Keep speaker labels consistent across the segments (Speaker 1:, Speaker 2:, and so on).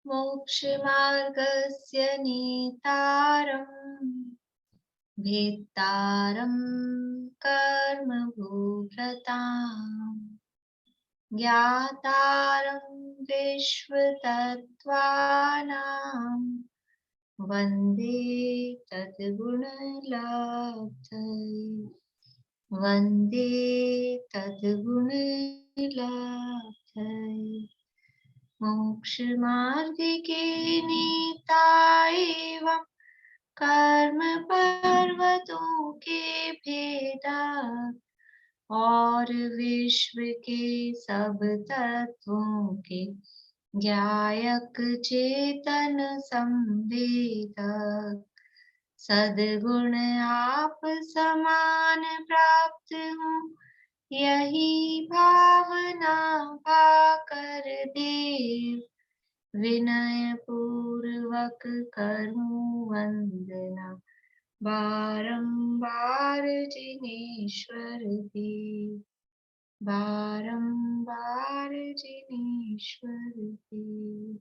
Speaker 1: मोक्षमार्गस्य नेतारम् भेत्तारं कर्मभूभृताम् ज्ञातारं विश्वतत्त्वानां वन्दे तद्गुणलब्धये वन्दे तद्गुणलब्धये मोक्षमार्गे के नेता एवं कर्म पर्वतों के भेदा और विश्व के सब तत्वों के ज्ञायक चेतन संवेदक सद्गुण आप समान प्राप्त हो यही भावना पाकर देव विनय पूर्वक करूं वंदना बारंबार जिनेश्वर देव बारंबार जिनेश्वर देव।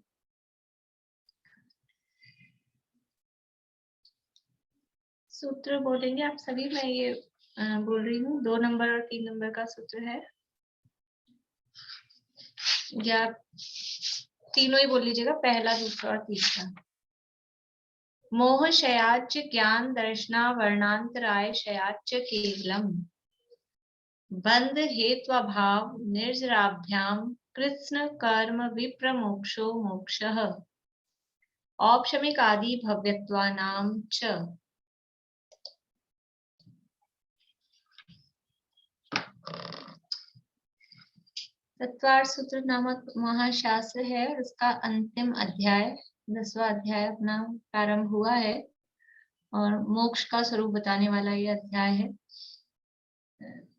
Speaker 1: सूत्र बोलेंगे आप सभी। मैं ये बोल रही हूँ 2 नंबर और 3 नंबर का सूत्र है, या तीनों ही बोल लीजिएगा, पहला दूसरा और तीसरा। मोह शयाच ज्ञान दर्शना वर्णांतराय शयाच केवलम बंध हेत्वाभाव निर्जराभ्याम कृत्स्न कर्म विप्र मोक्षो मोक्षः औपशमिक आदि भव्यत्वानां च। तत्वार्थ सूत्र नामक महाशास्त्र है, उसका अंतिम अध्याय 10वां अध्याय अपना प्रारंभ हुआ है और मोक्ष का स्वरूप बताने वाला ये अध्याय है।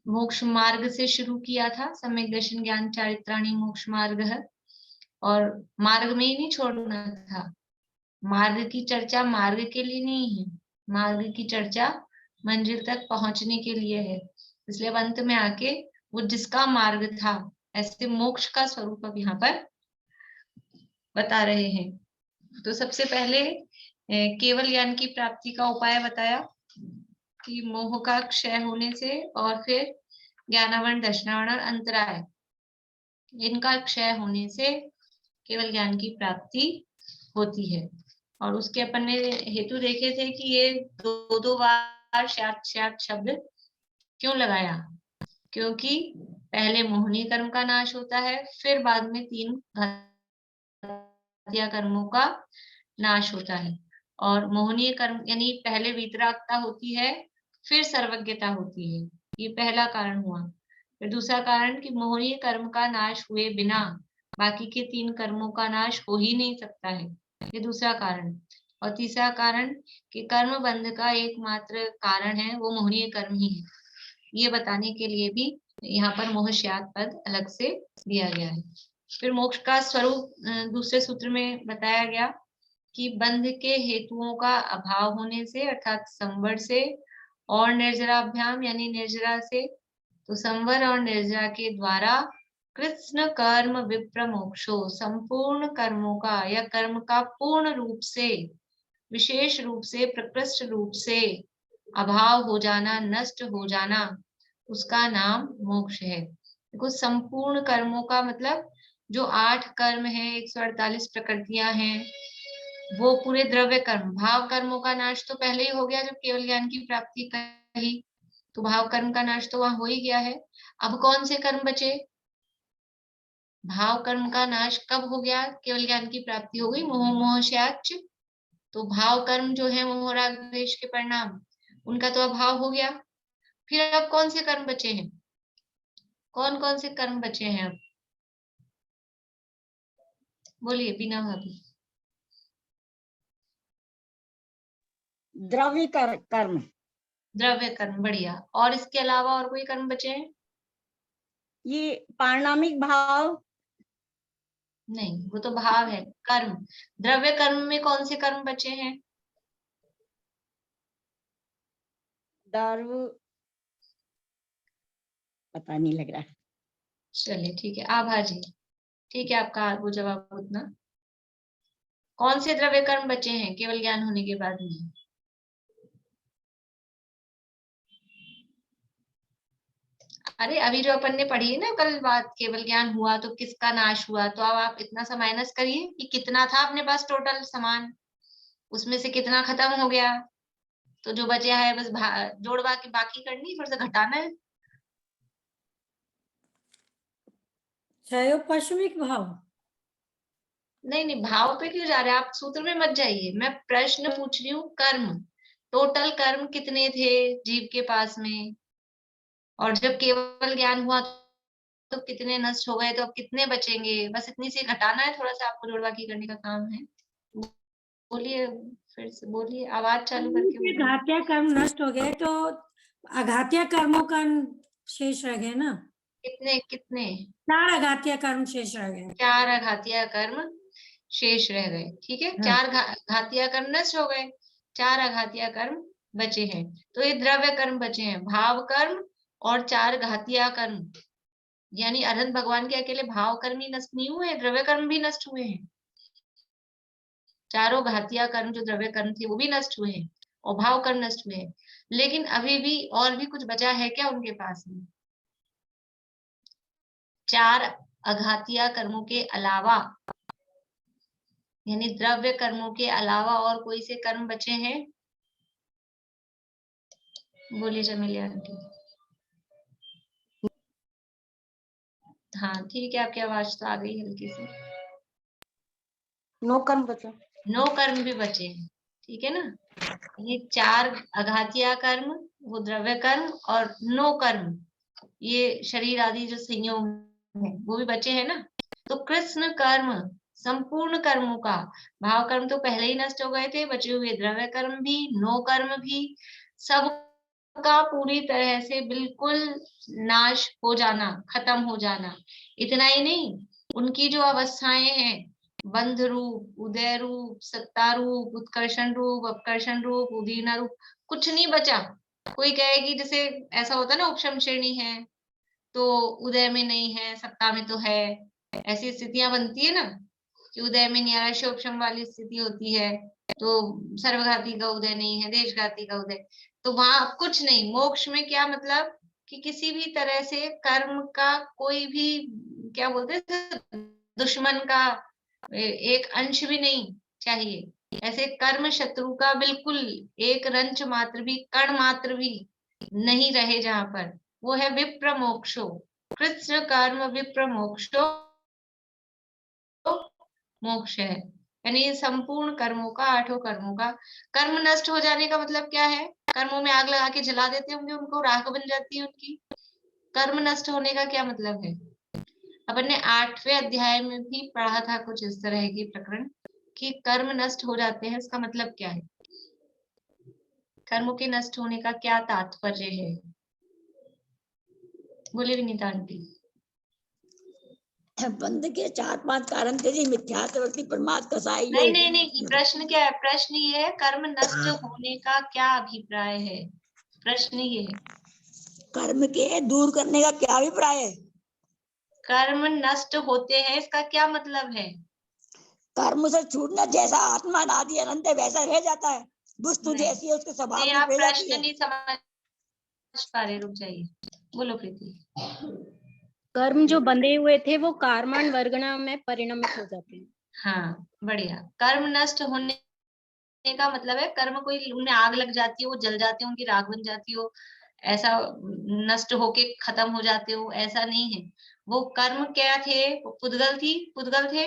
Speaker 1: मोक्ष मार्ग से शुरू किया था, सम्यक दर्शन ज्ञान चारित्राणी मोक्ष मार्ग है, और मार्ग में ही नहीं छोड़ना था। मार्ग की चर्चा मार्ग के लिए नहीं है, मार्ग की चर्चा मंजिल तक पहुंचने के लिए है। इसलिए अब अंत में आके वो जिसका मार्ग था, ऐसे मोक्ष का स्वरूप अब यहाँ पर बता रहे हैं। तो सबसे पहले केवल ज्ञान की प्राप्ति का उपाय बताया कि मोह का क्षय होने से और फिर ज्ञानावरण दर्शनावरण और अंतराय, इनका क्षय होने से केवल ज्ञान की प्राप्ति होती है। और उसके अपन ने हेतु देखे थे कि ये दो बार शात शब्द क्यों लगाया, क्योंकि पहले मोहनीय कर्म का नाश होता है, फिर बाद में 3 घातीय कर्मों का नाश होता है। और मोहनीय कर्म यानी पहले वीतरागता होती है, फिर सर्वज्ञता होती है, ये पहला कारण हुआ। फिर दूसरा कारण कि मोहनीय कर्म का नाश हुए बिना बाकी के 3 कर्मों का नाश हो ही नहीं सकता है, ये दूसरा कारण। और तीसरा कारण कि कर्म बंध का एकमात्र कारण है वो मोहनीय कर्म ही है, ये बताने के लिए भी यहाँ पर मोहश्यात पद अलग से दिया गया है। फिर मोक्ष का स्वरूप दूसरे सूत्र में बताया गया कि बंध के हेतुओं का अभाव होने से, अर्थात संवर से और निर्जराभ्याम यानी निर्जरा से, तो संवर और निर्जरा के द्वारा कृत्स्न कर्म विप्र मोक्षो, संपूर्ण कर्मों का या कर्म का पूर्ण रूप से, विशेष रूप से, प्रकृष्ट रूप से अभाव हो जाना, नष्ट हो जाना, उसका नाम मोक्ष है। देखो, संपूर्ण कर्मों का मतलब जो 8 कर्म है, 148 प्रकृतियां हैं, वो पूरे द्रव्य कर्म, भाव कर्मों का नाश तो पहले ही हो गया जब केवल ज्ञान की प्राप्ति कही, तो भाव कर्म का नाश तो वहां हो ही गया है। अब कौन से कर्म बचे? भाव कर्म का नाश कब हो गया? केवल ज्ञान की प्राप्ति हो गई, मोह मोहश्याच। तो भाव कर्म जो है मोह राग द्वेष के परिणाम, उनका तो अभाव हो गया। फिर अब कौन से कर्म बचे हैं? कौन कौन से कर्म बचे हैं अब? बोलिए बीना भाभी।
Speaker 2: द्रव्य कर्म।
Speaker 1: द्रव्य कर्म, बढ़िया। और इसके अलावा और कोई कर्म बचे हैं?
Speaker 2: ये पारिणामिक भाव
Speaker 1: नहीं, वो तो भाव है। कर्म, द्रव्य कर्म में कौन से कर्म बचे हैं?
Speaker 2: द्रव पता नहीं लग रहा है।
Speaker 1: चलिए ठीक है, आभा जी, ठीक है, आपका वो जवाब उतना। कौन से द्रव्य कर्म बचे हैं केवल ज्ञान होने के बाद में? अरे अभी जो अपन ने पढ़ी है ना कल बात, केवल ज्ञान हुआ तो किसका नाश हुआ, तो अब आप इतना सा माइनस करिए कि कितना था अपने पास टोटल सामान, उसमें से कितना खत्म हो गया, तो जो बचा है बस जोड़ बाकी बाकी करनी, थोड़ा सा घटाना है।
Speaker 3: त्रयोपाश्रमिक भाव।
Speaker 1: नहीं नहीं, भाव पे क्यों जा रहे हैं आप, सूत्र में मत जाइए, मैं प्रश्न पूछ रही हूँ। कर्म, टोटल कर्म कितने थे जीव के पास में, और जब केवल ज्ञान हुआ तो कितने नष्ट हो गए, तो अब कितने बचेंगे, बस इतनी सी घटाना है, थोड़ा सा आपको जोड़बाकी करने का काम है। बोलिए, फिर से बोलिए, आवाज चालू करके बोलिए।
Speaker 3: घातीय कर्म नष्ट हो गए तो अघातीय कर्मों का शेष रह गए ना।
Speaker 1: कितने कितने?
Speaker 3: 4 अघातीय कर्म शेष रह गए।
Speaker 1: 4 अघातीय कर्म शेष रह गए, ठीक है। 4 घातीय कर्म नष्ट हो गए, 4 अघातीय कर्म बचे हैं, तो ये द्रव्य कर्म बचे हैं, भाव कर्म और 4 घातीय कर्म। यानी अनंत भगवान के अकेले भाव कर्म ही नष्ट नहीं हुए, द्रव्य कर्म भी नष्ट हुए हैं। चारों घातीय कर्म जो द्रव्य कर्म थे वो भी नष्ट हुए हैं और भाव कर्म नष्ट हुए हैं, लेकिन अभी भी और भी कुछ बचा है क्या उनके पास में? 4 अघातीय कर्मों के अलावा, यानी द्रव्य कर्मों के अलावा और कोई से कर्म बचे हैं? बोलिए चमेली आंटी। हाँ ठीक है, आपकी आवाज तो आ गई हल्की सी।
Speaker 2: 9 कर्म बचे।
Speaker 1: 9 कर्म भी बचे हैं, ठीक है ना। ये 4 अघातीय कर्म, वो द्रव्य कर्म, और 9 कर्म ये शरीर आदि जो संयोग है वो भी बचे हैं ना। तो कृष्ण कर्म, संपूर्ण कर्मों का, भाव कर्म तो पहले ही नष्ट हो गए थे, बचे हुए द्रव्य कर्म भी, 9 कर्म भी, सब का पूरी तरह से बिल्कुल नाश हो जाना, खत्म हो जाना। इतना ही नहीं, उनकी जो अवस्थाएं हैं, बंध रूप, उदय रूप, सत्ता रूप, उत्कर्षण रूप, अपकर्षण रूप, उदीर्ण रूप, कुछ नहीं बचा। कोई कहेगी जैसे ऐसा होता है ना, उपशम श्रेणी है तो उदय में नहीं है, सत्ता में तो है, ऐसी स्थितियां बनती है ना कि उदय में नहीं आ रहा, उपशम वाली स्थिति होती है, तो सर्वघाती का उदय नहीं है, देशघाती का उदय, तो वहां कुछ नहीं। मोक्ष में क्या मतलब कि किसी भी तरह से कर्म का कोई भी, क्या बोलते हैं, दुश्मन का एक अंश भी नहीं चाहिए, ऐसे कर्म शत्रु का बिल्कुल एक रंच मात्र भी, कण मात्र भी नहीं रहे जहां पर, वो है विप्र मोक्षो। कृष्ण कर्म विप्र मोक्षो मोक्ष है, यानी संपूर्ण कर्मों का, 8 कर्मों का कर्म नष्ट हो जाने का मतलब क्या है? कर्मों में आग लगा के जला देते होंगे उनको, राख बन जाती है उनकी। कर्म नष्ट होने का क्या मतलब है? अपन ने 8वें अध्याय में भी पढ़ा था कुछ इस तरह की प्रकरण कि कर्म नष्ट हो जाते हैं, इसका मतलब क्या है, कर्मों के नष्ट होने का क्या तात्पर्य है? बोले विनीता आंटी।
Speaker 2: बंध के 4-5 कारण थे जी, मिथ्यात्ववर्ती प्रमाद कसाई।
Speaker 1: नहीं नहीं नहीं, प्रश्न क्या है? प्रश्न ये है, कर्म नष्ट होने का क्या अभिप्राय है? प्रश्न ये है,
Speaker 2: कर्म के दूर करने का क्या अभिप्राय है?
Speaker 1: कर्म नष्ट होते हैं, इसका क्या मतलब है?
Speaker 2: कर्म से छूटना, जैसा आत्मा अनादि अनंत है वैसा रह जाता है, वस्तु जैसी है उसके स्वभाव
Speaker 1: नहीं,
Speaker 2: रूप
Speaker 1: आप
Speaker 2: रह जाती
Speaker 1: प्रश्न
Speaker 2: है।
Speaker 1: नहीं समझ पा रहे, रुक जाइए, बोलो प्रीति।
Speaker 4: कर्म जो बंधे हुए थे वो कार्मण वर्गणा में परिणमित हो जाते हैं।
Speaker 1: हाँ बढ़िया, कर्म नष्ट होने का मतलब है कर्म, कोई उनमें आग लग जाती है, वो जल जाते हो, उनकी राख बन जाती हो, ऐसा नष्ट होके खत्म हो जाते हो, ऐसा नहीं है। वो कर्म क्या थे? पुद्गल थी, पुद्गल थे,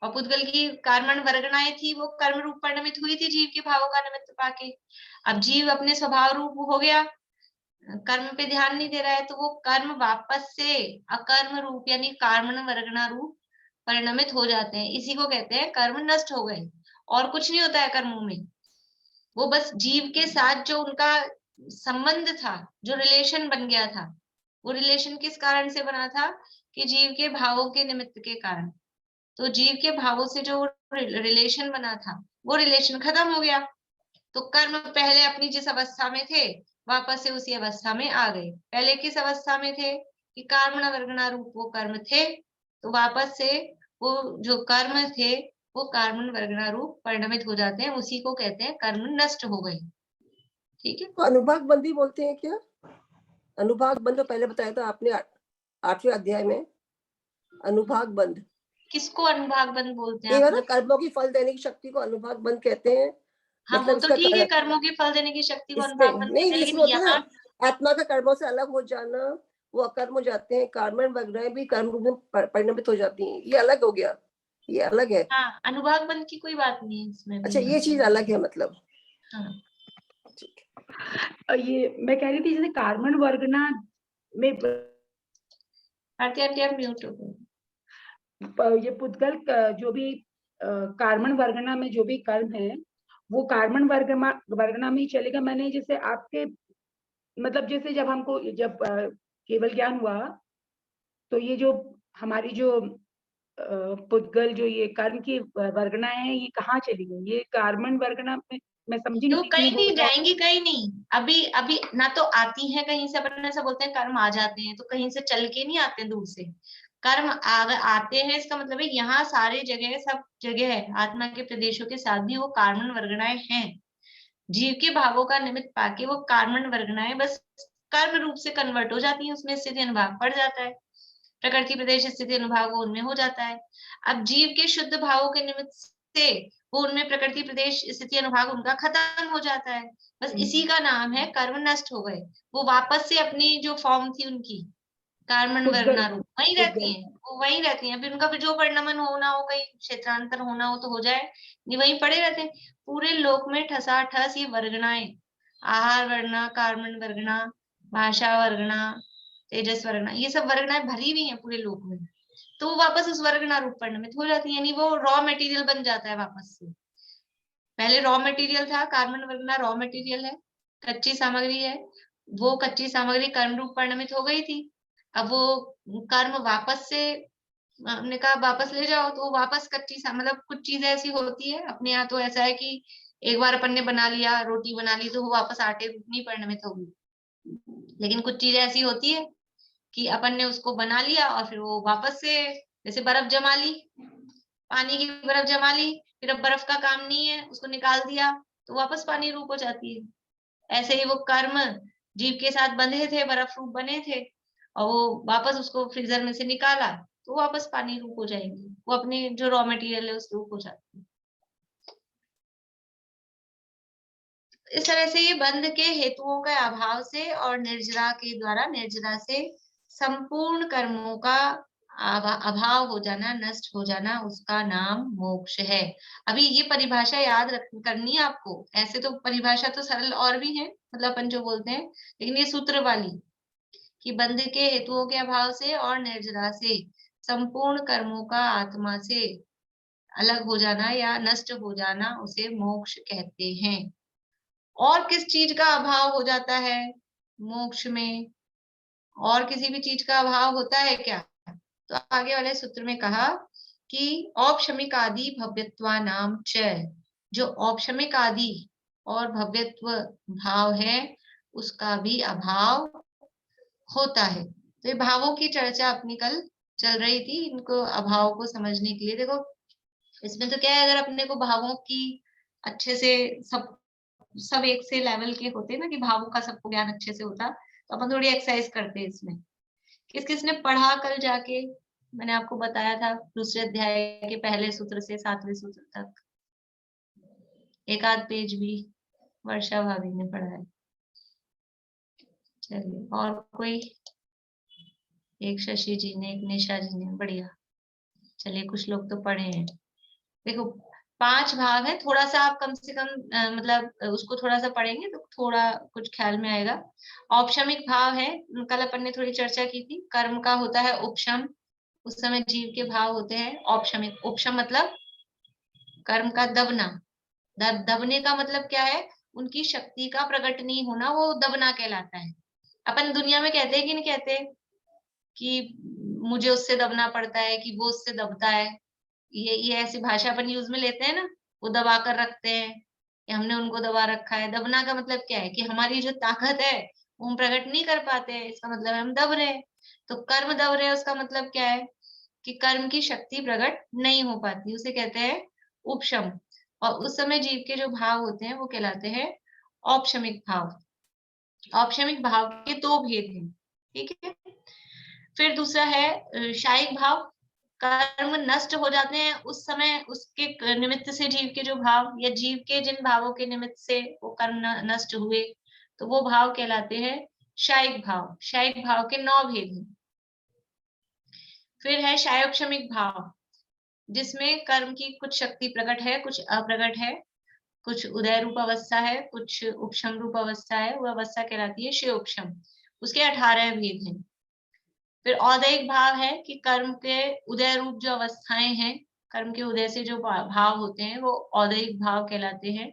Speaker 1: और पुद्गल की कार्मण वर्गणाएं थी, वो कर्म रूप परिणमित हुई थी जीव के भावों का निमित्त पाके। अब जीव अपने स्वभाव रूप हो गया, कर्म पे ध्यान नहीं दे रहा है, तो वो कर्म वापस से अकर्म रूप यानी कार्मण वर्गणा रूप परिणमित हो जाते हैं, इसी को कहते हैं कर्म नष्ट हो गए। और कुछ नहीं होता है कर्मों में, वो बस जीव के साथ जो उनका संबंध था, जो रिलेशन बन गया था, वो रिलेशन किस कारण से बना था? कि जीव के भावों के निमित्त के कारण। तो जीव के भावों से जो रिलेशन बना था, वो रिलेशन खत्म हो गया, तो कर्म पहले अपनी जिस अवस्था में थे वापस से उसी अवस्था में आ गए। पहले किस अवस्था में थे? कि कार्मण वर्गणा रूप वो कर्म थे, तो वापस से वो जो कर्म थे वो कार्बन वर्गना रूप परिणमित हो जाते हैं, उसी को कहते हैं कर्म नष्ट हो गए। ठीक है,
Speaker 5: तो अनुभाग बंद भी बोलते हैं क्या? अनुभाग बंद तो पहले बताया था आपने 8वें अध्याय में, अनुभाग बंद।
Speaker 1: किसको अनुभाग बंद बोलते हैं
Speaker 5: ये
Speaker 1: आप?
Speaker 5: मतलब कर्मों की फल देने की शक्ति को अनुभाग बंद कहते हैं।
Speaker 1: हाँ, वो
Speaker 5: मतलब
Speaker 1: तो
Speaker 5: इसका
Speaker 1: ठीक है, कर्मों के फल देने की शक्ति को
Speaker 5: इसमें
Speaker 1: अनुभाग बंद
Speaker 5: नहीं,
Speaker 1: कहते हैं,
Speaker 5: इसमें
Speaker 1: लेकिन
Speaker 5: होता है
Speaker 1: यहाँ
Speaker 5: ना आत्मा का कर्मों से अलग हो जाना, वो अकर्म हो जाते हैं, कार्बन वगैरह भी कर्म रूप में परिणमित हो जाती हैं, ये अलग हो गया, ये अलग है।
Speaker 1: हाँ, अनुभाग बंद की कोई बात नहीं है इसमें भी।
Speaker 5: अच्छा, ये चीज अलग है मतलब।
Speaker 1: हाँ,
Speaker 6: ये मैं कह रही थी जैसे कार्बन वर्गना में
Speaker 1: आरती आंटी आप म्यूट हो गए।
Speaker 6: ये पुद्गल जो भी कार्बन वर्गना में जो भी कर्म है वो कार्बन वर्गना में ही चलेगा। मैंने जैसे आपके मतलब जैसे जब हमको जब केवल ज्ञान हुआ तो ये जो हमारी जो पुद्गल जो ये कर्म की वर्गना है ये कहाँ चली गई? ये कार्बन वर्गना में मैं समझी
Speaker 1: तो
Speaker 6: नहीं
Speaker 1: कहीं
Speaker 6: क्यों
Speaker 1: नहीं
Speaker 6: बोल रहा है।
Speaker 1: जाएंगी, कहीं नहीं। अभी अभी ना तो आती है कहीं से, अपन ऐसा बोलते हैं कर्म आ जाते हैं, तो कहीं से चल के नहीं आते दूर से। कर्म आते हैं, इसका मतलब है यहाँ सारे जगह, सब जगह है, आत्मा के प्रदेशों के साथ भी वो कार्बन वर्गनाएं हैं। जीव के भावों का निमित्त पाके वो कार्बन वर्गनाएं बस कर्म रूप से कन्वर्ट हो जाती है, उसमें स्थिति अनुभाग पड़ जाता है, प्रकृति प्रदेश स्थिति अनुभाग उनमें हो जाता है। अब जीव के शुद्ध भावों के निमित्त से वो उनमें प्रकृति प्रदेश स्थिति अनुभाग उनका खत्म हो जाता है। बस इसी का नाम है कर्म नष्ट हो गए। वो वापस से अपनी जो फॉर्म थी उनकी कार्बन वर्गना रूप वही रहती हैं, वो वही रहती हैं। फिर उनका फिर जो परिणमन होना हो, कहीं क्षेत्रांतर होना हो तो हो जाए, नहीं वहीं पड़े रहते हैं। पूरे लोक में ठसाठस ये वर्गनाएं, आहार वर्गना, कार्बन वर्गना, भाषा वर्गना, तेजस वर्गना, ये सब वर्गनाएं भरी हुई हैं पूरे लोक में। तो वो वापस उस वर्गना रूप परिणमित हो जाती है, यानी वो रॉ मटेरियल बन जाता है वापस से। पहले रॉ मटेरियल था, कार्बन वर्गना रॉ मटेरियल है, कच्ची सामग्री है। वो कच्ची सामग्री कर्म रूप परिणमित हो गई थी। अब वो कर्म वापस से हमने कहा वापस ले जाओ, तो वापस कच्ची मतलब कुछ चीजें ऐसी होती है अपने यहाँ, तो ऐसा है कि एक बार अपन ने बना लिया, रोटी बना ली, तो वो वापस आटे रूप नहीं परिणमित होगी। लेकिन कुछ चीजें ऐसी होती है कि अपन ने उसको बना लिया और फिर वो वापस से, जैसे बर्फ जमा ली, पानी की बर्फ जमा ली, फिर अब बर्फ का काम नहीं है, उसको निकाल दिया तो वापस पानी रूप हो जाती है। ऐसे ही वो कर्म जीव के साथ बंधे थे, बर्फ रूप बने थे, और वो वापस उसको फ्रीजर में से निकाला तो वापस पानी रूप हो जाएंगे, वो अपने जो रॉ मटेरियल है उस रूप हो जाती है। इस तरह से ये बंध के हेतुओं के अभाव से और निर्जरा के द्वारा, निर्जरा से संपूर्ण कर्मों का अभाव हो जाना, नष्ट हो जाना, उसका नाम मोक्ष है। अभी ये परिभाषा याद करनी है आपको। ऐसे तो परिभाषा तो सरल और भी है, मतलब अपन जो बोलते हैं, लेकिन ये सूत्र वाली कि बंध के हेतुओं के अभाव से और निर्जरा से संपूर्ण कर्मों का आत्मा से अलग हो जाना या नष्ट हो जाना, उसे मोक्ष कहते हैं। और किस चीज का अभाव हो जाता है मोक्ष में? और किसी भी चीज का अभाव होता है क्या? तो आगे वाले सूत्र में कहा कि औपशमिक आदि भव्यत्वा नाम च, जो औपशमिक आदि और भव्यत्व भाव है उसका भी अभाव होता है। तो ये भावों की चर्चा अपनी कल चल रही थी, इनको अभाव को समझने के लिए। देखो इसमें तो क्या है, अगर अपने को भावों की अच्छे से सब एक से लेवल के होते ना, कि भावों का सबको ज्ञान अच्छे से होता, तो अपन थोड़ी एक्सरसाइज करते हैं इसमें। किस किसने पढ़ा कल जाके? मैंने आपको बताया था दूसरे अध्याय के पहले सूत्र से 7वें सूत्र तक, एक आध पेज भी वर्षा भाभी ने पढ़ा है। चलिए, और कोई? एक शशि जी ने, एक निशा जी ने, बढ़िया। चलिए, कुछ लोग तो पढ़े हैं। देखो 5 भाव है, थोड़ा सा आप कम से कम मतलब उसको थोड़ा सा पढ़ेंगे तो थोड़ा कुछ ख्याल में आएगा। औपशमिक भाव है, कल अपन ने थोड़ी चर्चा की थी। कर्म का होता है उपशम, उस समय जीव के भाव होते हैं औपशमिक। उपशम मतलब कर्म का दबना। दबने का मतलब क्या है? उनकी शक्ति का प्रकट नहीं होना, वो दबना कहलाता है। अपन दुनिया में कहते हैं कि नहीं कहते कि मुझे उससे दबना पड़ता है, कि वो उससे दबता है। ये ऐसी भाषा अपन यूज में लेते हैं ना, वो दबा कर रखते हैं कि हमने उनको दबा रखा है। दबना का मतलब क्या है? कि हमारी जो ताकत है वो हम प्रकट नहीं कर पाते हैं, इसका मतलब है हम दब रहे हैं। तो कर्म दब रहे हैं, उसका मतलब क्या है? कि कर्म की शक्ति प्रकट नहीं हो पाती, उसे कहते हैं उपशम, और उस समय जीव के जो भाव होते हैं वो कहलाते हैं औपशमिक भाव। औपशमिक भाव के दो भेद हैं, ठीक है। फिर दूसरा है शायिक भाव। कर्म नष्ट हो जाते हैं उस समय उसके निमित्त से जीव के जो भाव, या जीव के जिन भावों के निमित्त से वो कर्म नष्ट हुए, तो वो भाव कहलाते हैं शायिक भाव। शायिक भाव के 9 भेद हैं। फिर है शायोपशमिक भाव, जिसमें कर्म की कुछ शक्ति प्रकट है, कुछ अप्रकट है, कुछ उदय रूप अवस्था है, कुछ उपशम रूप अवस्था है, वो अवस्था कहलाती है शयोपशम। उसके 18 भेद हैं। फिर औदैहिक भाव है कि कर्म के उदय रूप जो अवस्थाएं हैं, कर्म के उदय से जो भाव होते हैं वो औदैहिक भाव कहलाते हैं।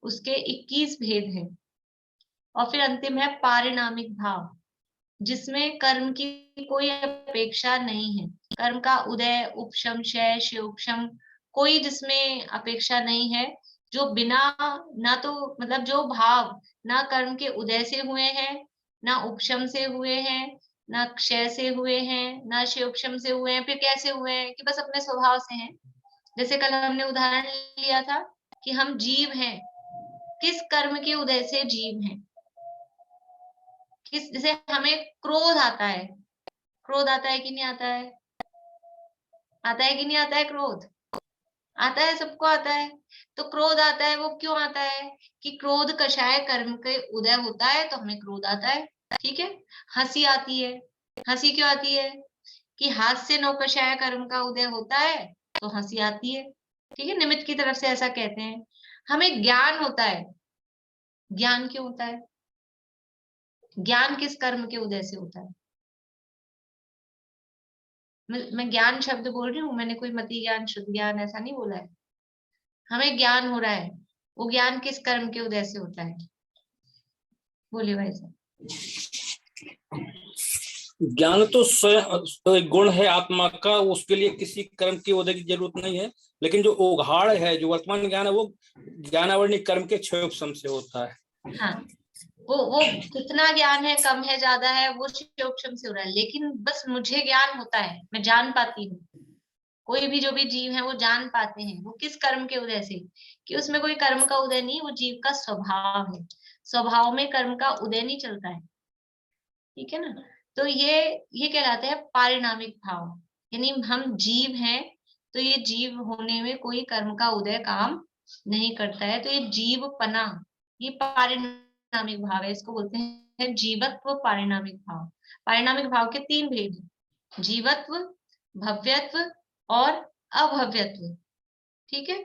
Speaker 1: उसके 21 भेद हैं। और फिर अंतिम है पारिणामिक भाव, जिसमें कर्म की कोई अपेक्षा नहीं है। कर्म का उदय, उपशम, क्षय, शयोपशम, कोई जिसमें अपेक्षा नहीं है, जो बिना ना तो मतलब जो भाव ना कर्म के उदय से हुए हैं, ना उपशम से हुए हैं, ना क्षय से हुए हैं, ना शयोपशम से हुए हैं, फिर कैसे हुए हैं कि बस अपने स्वभाव से हैं। जैसे कल हमने उदाहरण लिया था कि हम जीव हैं, किस कर्म के उदय से जीव हैं। किस, जैसे हमें क्रोध आता है, क्रोध आता है कि नहीं आता है? आता है कि नहीं आता है? क्रोध आता है, सबको आता है। तो क्रोध आता है, वो क्यों आता है? कि क्रोध कषाय कर्म के उदय होता है तो हमें क्रोध आता है, ठीक है। हंसी आती है, हंसी क्यों आती है? कि हाथ से नौ कषाय कर्म का उदय होता है तो हंसी आती है, ठीक है। निमित्त की तरफ से ऐसा कहते हैं। हमें ज्ञान होता है, ज्ञान क्यों होता है? ज्ञान किस कर्म के उदय से होता है? मैं ज्ञान शब्द बोल रही हूँ, मैंने कोई मति ज्ञान, शुद्ध ज्ञान ऐसा नहीं बोला है। हमें ज्ञान हो रहा है, वो ज्ञान किस कर्म के उदय से होता है? बोलिए भाई साहब।
Speaker 7: ज्ञान तो स्वयं एक गुण है आत्मा का, उसके लिए किसी कर्म की उदय की जरूरत नहीं है। लेकिन जो उघाड़ है, जो वर्तमान ज्ञान है, वो ज्ञानावरणी कर्म के क्षयोपशम से होता है।
Speaker 1: हाँ, वो कितना ज्ञान है, कम है, ज्यादा है, वो क्षयोपशम से हो रहा है। लेकिन बस मुझे ज्ञान होता है, मैं जान पाती हूँ। कोई भी जो भी जीव है वो जान पाते हैं, वो किस कर्म के उदय से, कि उसमें कोई कर्म का उदय नहीं, वो जीव का स्वभाव है। स्वभाव में कर्म का उदय नहीं चलता है, ठीक है ना। तो ये कहलाते हैं पारिणामिक भाव। यानी हम जीव हैं, तो ये जीव होने में कोई कर्म का उदय काम नहीं करता है, तो ये जीवपना, ये पारिणामिक भाव है। इसको बोलते हैं जीवत्व पारिणामिक भाव। पारिणामिक भाव के 3 भेद हैं, जीवत्व, भव्यत्व और अभव्यत्व, ठीक है।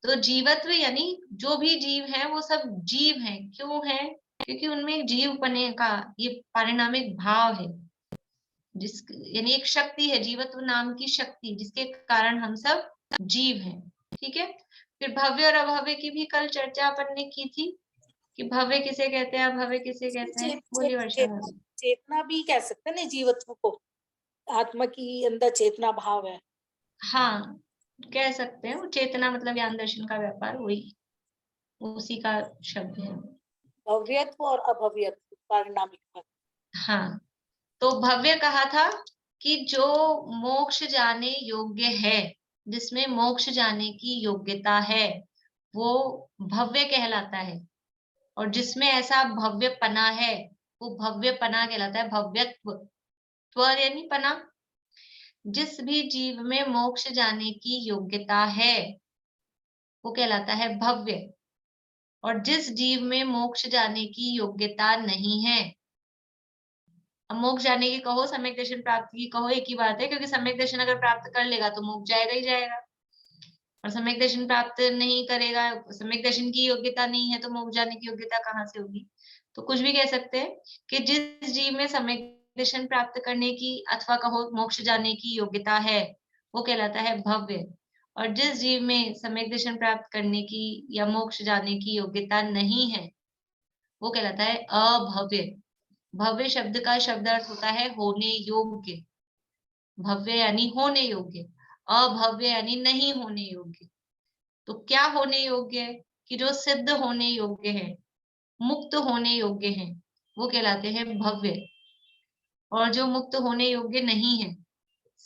Speaker 1: तो जीवत्व यानी जो भी जीव है वो सब जीव हैं। क्यों है? क्योंकि उनमें जीवपने का ये पारिणामिक भाव है, जिस यानी एक शक्ति है, जीवत्व नाम की शक्ति, जिसके कारण हम सब जीव हैं, ठीक है। फिर भव्य और अभव्य की भी कल चर्चा अपन ने की थी कि भव्य किसे कहते हैं, अभव्य किसे कहते हैं। बोलिए वर्षा भाभी।
Speaker 8: चेतना भी कह सकते हैं ना जीवत्व को, आत्मा की अंदर चेतना भाव है।
Speaker 1: हाँ, कह सकते हैं। वो चेतना मतलब ज्ञान दर्शन का व्यापार, वही उसी का शब्द है।
Speaker 8: भव्यत्व और अभव्यत्व पारिणामिक।
Speaker 1: हाँ, तो भव्य कहा था कि जो मोक्ष जाने योग्य है, जिसमें मोक्ष जाने की योग्यता है, वो भव्य कहलाता है। और जिसमें ऐसा भव्य पना है, वो भव्य पना कहलाता है, भव्यत्व। त्व यानी पना। जिस भी जीव में मोक्ष जाने की योग्यता है वो कहलाता है भव्य। और जिस जीव में मोक्ष जाने की योग्यता नहीं है, अब मोक्ष जाने की कहो, सम्यक दर्शन प्राप्ति की कहो, एक ही बात है, क्योंकि सम्यक दर्शन अगर प्राप्त कर लेगा तो मोक्ष जाएगा ही जाएगा। और सम्यक दर्शन प्राप्त नहीं करेगा, सम्यक दर्शन की योग्यता नहीं है, तो मोक्ष जाने की योग्यता कहाँ से होगी? तो कुछ भी कह सकते हैं कि जिस जीव में सम्यक दर्शन प्राप्त करने की अथवा कहो मोक्ष जाने की योग्यता है, वो कहलाता है भव्य। और जिस जीव में सम्यक दर्शन प्राप्त करने की या मोक्ष जाने की योग्यता नहीं है, वो कहलाता है अभव्य। भव्य शब्द का शब्द अर्थ होता है होने योग्य। भव्य यानी होने योग्य, अभव्य यानी नहीं होने योग्य। तो क्या होने योग्य है? कि जो सिद्ध होने योग्य है, मुक्त होने योग्य है, वो कहलाते हैं भव्य। और जो मुक्त होने योग्य नहीं है,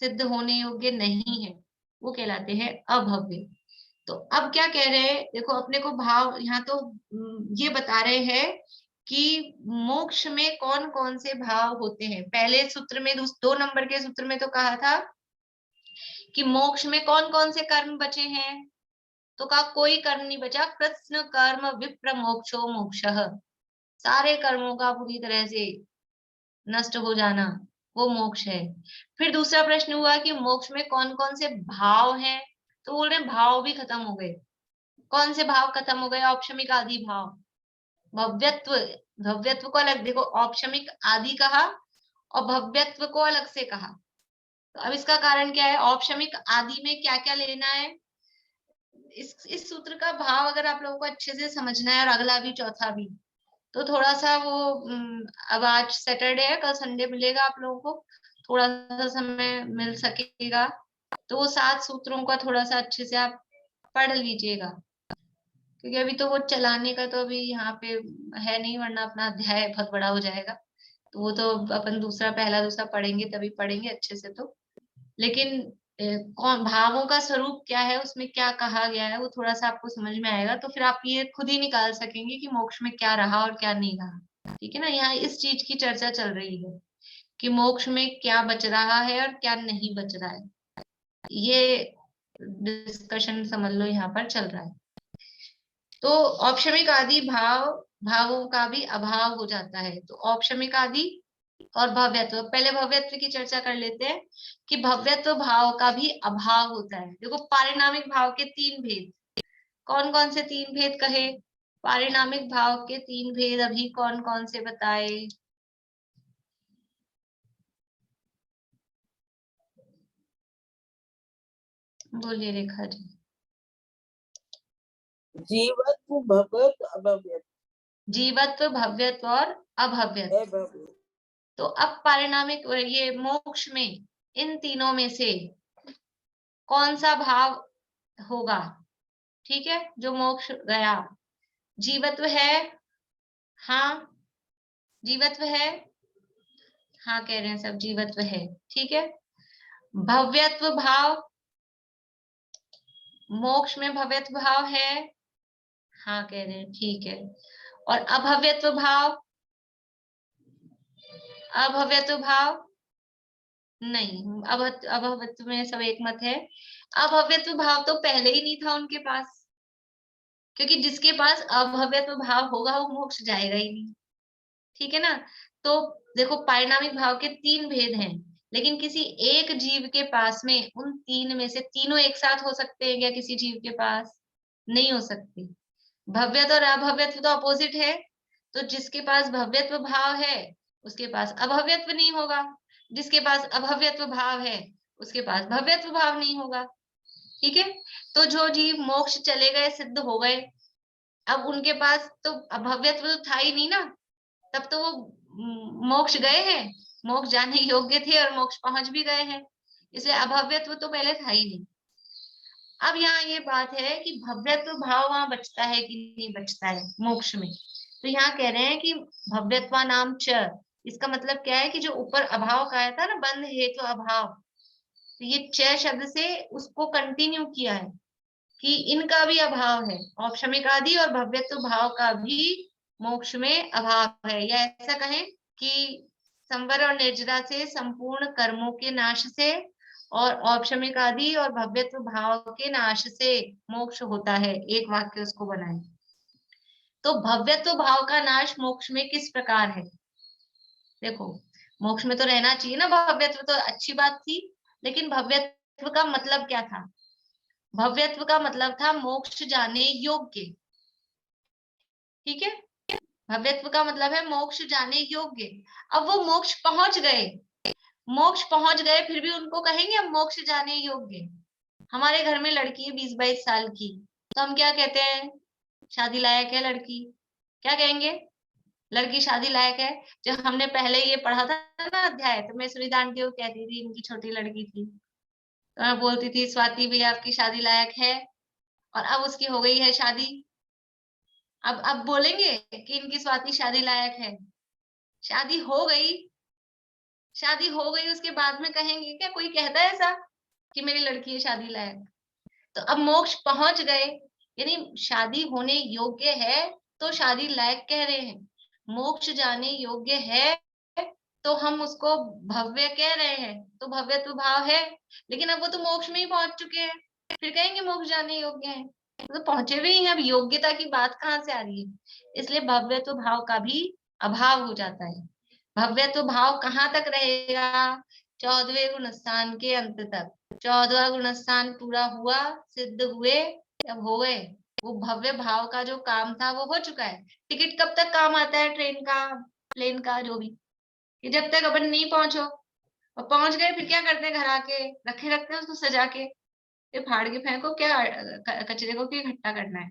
Speaker 1: सिद्ध होने योग्य नहीं है, वो कहलाते हैं अभव्य। तो अब क्या कह रहे हैं, देखो अपने को भाव यहाँ तो ये बता रहे हैं कि मोक्ष में कौन कौन से भाव होते हैं। पहले सूत्र में 2 नंबर के सूत्र में तो कहा था कि मोक्ष में कौन कौन से कर्म बचे हैं, तो कहा कोई कर्म नहीं बचा, कृत्स्न कर्म विप्र मोक्षो मोक्षः, सारे कर्मों का पूरी तरह से नष्ट हो जाना वो मोक्ष है। फिर दूसरा प्रश्न हुआ कि मोक्ष में कौन कौन से भाव हैं, तो बोल रहे भाव भी खत्म हो गए। कौन से भाव खत्म हो गए? औपशमिक आदि भाव, भव्यत्व, भव्यत्व को अलग देखो, औपशमिक आदि कहा और भव्यत्व को अलग से कहा। तो अब इसका कारण क्या है? औपशमिक आदि में क्या क्या लेना है, इस सूत्र का भाव अगर आप लोगों को अच्छे से समझना है, और अगला भी चौथा भी, तो थोड़ा सा वो अब आज सैटरडे है, कल संडे मिलेगा आप लोगों को, थोड़ा सा समय मिल सकेगा तो वो 7 सूत्रों का थोड़ा सा अच्छे से आप पढ़ लीजिएगा, क्योंकि अभी तो वो चलाने का तो अभी यहाँ पे है नहीं, वरना अपना अध्याय बहुत बड़ा हो जाएगा। तो वो तो अपन दूसरा पहला दूसरा पढ़ेंगे, तभी पढ़ेंगे अच्छे से। तो लेकिन कौन भावों का स्वरूप क्या है, उसमें क्या कहा गया है, वो थोड़ा सा आपको समझ में आएगा, तो फिर आप ये खुद ही निकाल सकेंगे कि मोक्ष में क्या रहा और क्या नहीं रहा। ठीक है ना, यहाँ इस चीज की चर्चा चल रही है कि मोक्ष में क्या बच रहा है और क्या नहीं बच रहा है, ये डिस्कशन समझ लो यहाँ पर चल रहा है। तो औपशमिक आदि भावों का भी अभाव हो जाता है। तो औपशमिक आदि और भव्यत्व, पहले भव्यत्व की चर्चा कर लेते हैं कि भव्यत्व भाव का भी अभाव होता है। देखो पारिणामिक भाव के 3 भेद, कौन कौन से 3 भेद कहे? पारिणामिक भाव के 3 भेद अभी कौन कौन से बताए? बोलिए रेखा जी।
Speaker 9: जीवत्व, भव्यत्व, अभव्यत्व।
Speaker 1: जीवत्व, भव्यत्व और अभव्यत्व। तो अब पारिणामिक, ये मोक्ष में इन तीनों में से कौन सा भाव होगा? ठीक है, जो मोक्ष गया, जीवत्व है, हाँ जीवत्व है, हाँ कह रहे हैं सब, जीवत्व है। ठीक है, भव्यत्व भाव, मोक्ष में भव्यत्व भाव है, हाँ कह रहे हैं, ठीक है। और अभव्यत्व भाव, अभव्यत्व भाव नहीं, अभव्यत्व में सब एक मत है। अभव्यत्व भाव तो पहले ही नहीं था उनके पास, क्योंकि जिसके पास अभव्यत्व भाव होगा वो मोक्ष जाएगा ही नहीं। ठीक है ना, तो देखो पारिणामिक भाव के 3 भेद हैं, लेकिन किसी एक जीव के पास में उन 3 में से तीनों एक साथ हो सकते हैं क्या? किसी जीव के पास नहीं हो सकते। भव्यत्व और अभव्यत्व तो अपोजिट है, तो जिसके पास भव्यत्व भाव है उसके पास अभव्यत्व नहीं होगा, जिसके पास अभव्यत्व भाव है उसके पास भव्यत्व भाव नहीं होगा। ठीक है, तो जो जीव मोक्ष चले गए, सिद्ध हो गए, अब उनके पास तो अभव्यत्व तो था ही नहीं ना, तब तो वो मोक्ष गए हैं, मोक्ष जाने योग्य थे और मोक्ष पहुंच भी गए हैं, इसलिए अभव्यत्व तो पहले था ही नहीं। अब यहाँ ये बात है कि भव्यत्व भाव वहां बचता है कि नहीं बचता है मोक्ष में। तो यहाँ कह रहे हैं कि भव्यत्वा नाम च, इसका मतलब क्या है कि जो ऊपर अभाव का आया था ना, बंध हेतु अभाव, तो ये च शब्द से उसको कंटिन्यू किया है कि इनका भी अभाव है, औपशमिक आदि और भव्यत्व भाव का भी मोक्ष में अभाव है। या ऐसा कहें कि संवर और निर्जरा से संपूर्ण कर्मों के नाश से और औपशमिक आदि और भव्यत्व भाव के नाश से मोक्ष होता है, एक वाक्य उसको बनाए। तो भव्यत्व भाव का नाश मोक्ष में किस प्रकार है? देखो मोक्ष में तो रहना चाहिए ना भव्यत्व, तो अच्छी बात थी, लेकिन भव्यत्व का मतलब क्या था? भव्यत्व का मतलब था मोक्ष जाने योग्य। ठीक है, भव्यत्व का मतलब है मोक्ष जाने योग्य। अब वो मोक्ष पहुंच गए, मोक्ष पहुंच गए, फिर भी उनको कहेंगे हम मोक्ष जाने योग्य। हमारे घर में लड़की है 20-22 साल की, तो हम क्या कहते हैं? शादी लायक है लड़की, क्या कहेंगे? लड़की शादी लायक है। जब हमने पहले ये पढ़ा था ना अध्याय, तो मैं सुनीता आंटी को कहती थी, इनकी छोटी लड़की थी, तो मैं बोलती थी स्वाति भैया आपकी शादी लायक है, और अब उसकी हो गई है शादी। अब बोलेंगे कि इनकी स्वाति शादी लायक है? शादी हो गई, शादी हो गई, उसके बाद में कहेंगे क्या? कोई कहता है ऐसा कि मेरी लड़की है शादी लायक? तो अब मोक्ष पहुंच गए, यानी शादी होने योग्य है तो शादी लायक कह रहे हैं, मोक्ष जाने योग्य है तो हम उसको भव्य कह रहे हैं, तो भव्यत्व भाव है। लेकिन अब वो तो मोक्ष में ही पहुंच चुके हैं, फिर कहेंगे मोक्ष जाने योग्य है, तो पहुंचे हुए ही हैं, अब योग्यता की बात कहाँ से आ रही है। इसलिए भव्यत्व भाव का भी अभाव हो जाता है। भव्यत्व भाव कहाँ तक रहेगा, 14वें गुणस्थान के अंत तक। 14वां गुणस्थान पूरा हुआ, सिद्ध हुए, अब हो गए, वो भव्य भाव का जो काम था वो हो चुका है। टिकट कब तक काम आता है, ट्रेन का, प्लेन का, जो भी, कि जब तक अपन नहीं पहुंचो, और पहुंच गए फिर क्या करते हैं, घर आके रखे रखते हैं उसको सजा के, फिर फाड़ के फेंको, क्या कचरे को क्यों इकट्ठा करना है।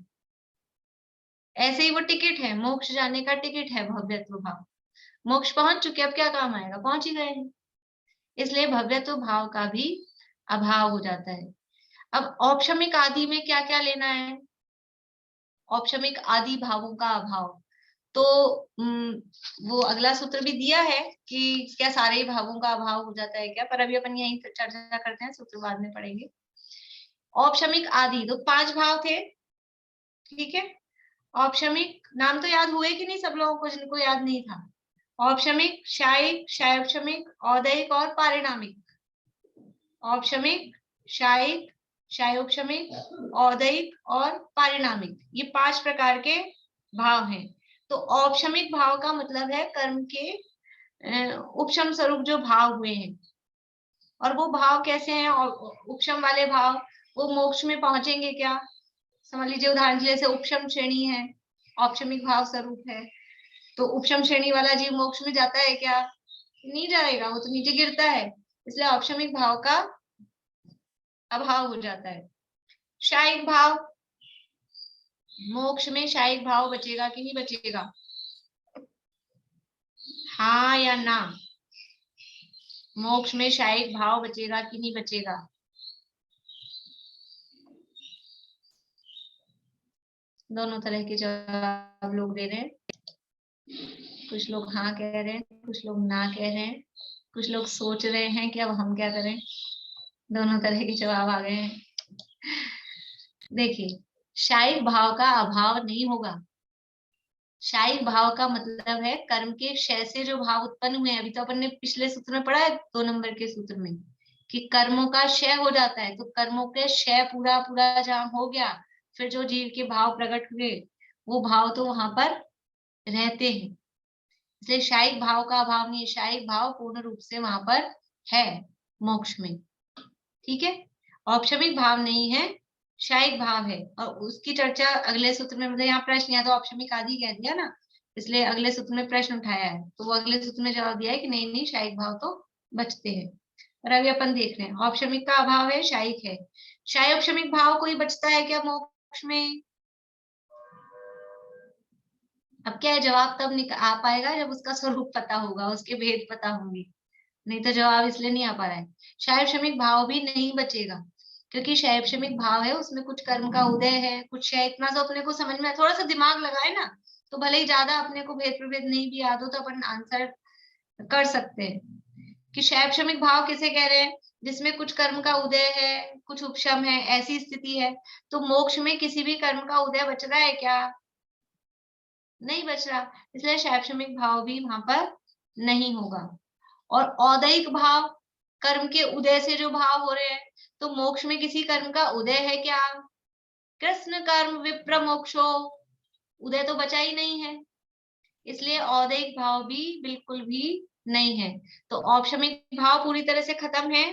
Speaker 1: ऐसे ही वो टिकट है, मोक्ष जाने का टिकट है भव्यत्व भाव। मोक्ष पहुंच चुके, अब क्या काम आएगा, पहुंच ही गए हैं, इसलिए भव्यत्व भाव का भी अभाव हो जाता है। अब औपशमिक आदि में क्या क्या लेना है, औपशमिक आदि भावों का अभाव, तो वो अगला सूत्र भी दिया है कि क्या सारे ही भावों का अभाव हो जाता है क्या, पर अभी अपन यहीं चर्चा करते हैं, सूत्र बाद में पढ़ेंगे। औपशमिक आदि तो 5 भाव थे, ठीक है। औपशमिक नाम तो याद हुए कि नहीं सब लोगों को, जिनको याद नहीं था। औपशमिक, शायिक, शायोपशमिक, औदैहिक और पारिणामिक। औपशमिक, शायिक, शायोपशमिक, औदैहिक और पारिणामिक, ये 5 प्रकार के भाव हैं। तो औपशमिक भाव का मतलब है कर्म के उपशम स्वरूप जो भाव हुए हैं, और वो भाव कैसे हैं, उपशम वाले भाव, वो मोक्ष में पहुंचेंगे क्या। समझ लीजिए उदाहरण के लिए से उपशम श्रेणी है, औपशमिक भाव स्वरूप है, तो उपशम श्रेणी वाला जीव मोक्ष में जाता है क्या, नहीं जाएगा, वो तो नीचे गिरता है, इसलिए औपशमिक भाव का अभाव हो जाता है। शायिक भाव, मोक्ष में शायिक भाव बचेगा कि नहीं बचेगा, हाँ या ना, मोक्ष में शायिक भाव बचेगा कि नहीं बचेगा। दोनों तरह के जवाब लोग दे रहे हैं, कुछ लोग हाँ कह रहे हैं, कुछ लोग ना कह रहे हैं, कुछ लोग सोच रहे हैं कि अब हम क्या करें। दोनों तरह के जवाब आ गए हैं। देखिए, शायिक भाव का अभाव नहीं होगा। शायिक भाव का मतलब है कर्म के क्षय से जो भाव उत्पन्न हुए हैं, अभी तो अपन ने पिछले सूत्र में पढ़ा है 2 नंबर के सूत्र में कि कर्मों का क्षय हो जाता है, तो कर्मों के क्षय पूरा पूरा जहाँ हो गया, फिर जो जीव के भाव प्रकट हुए वो भाव तो वहां पर रहते हैं, इसलिए शायिक भाव का अभाव नहीं है, शायिक भाव पूर्ण रूप से वहां पर है मोक्ष में, ठीक है। औपशमिक भाव नहीं है, शायिक भाव है, और उसकी चर्चा अगले सूत्र में, मतलब यहाँ प्रश्न या तो औपशमिक आदि कह दिया ना, इसलिए अगले सूत्र में प्रश्न उठाया है, तो वो अगले सूत्र में जवाब दिया है कि नहीं नहीं शायिक भाव तो बचते हैं। और अभी अपन देख रहे हैं औपशमिक का अभाव है, शायिक है। शायोपशमिक भाव कोई बचता है क्या मोक्ष में, अब क्या है, जवाब तब आ पाएगा जब उसका स्वरूप पता होगा, उसके भेद पता होंगे, नहीं तो जवाब इसलिए नहीं आ पा रहा है। शायोपशमिक भाव भी नहीं बचेगा, क्योंकि शायोपशमिक भाव है, उसमें कुछ कर्म का उदय है, कुछ है, इतना तो अपने को समझ में, थोड़ा सा दिमाग लगाए ना, तो भले ही ज्यादा अपने को भेद प्रभेद नहीं भी याद हो तो अपन आंसर कर सकते हैं कि शायोपशमिक भाव किसे कह रहे हैं, जिसमें कुछ कर्म का उदय है, कुछ उपशम है, ऐसी स्थिति है। तो मोक्ष में किसी भी कर्म का उदय बच रहा है क्या, नहीं बच रहा, इसलिए शायोपशमिक भाव भी वहां पर नहीं होगा। और औदैहिक भाव, कर्म के उदय से जो भाव हो रहे हैं, तो मोक्ष में किसी कर्म का उदय है क्या, कृष्ण कर्म विप्र मोक्षो, उदय तो बचा ही नहीं है, इसलिए औदैहिक भाव भी बिल्कुल भी नहीं है। तो औपशमिक भाव पूरी तरह से खत्म है,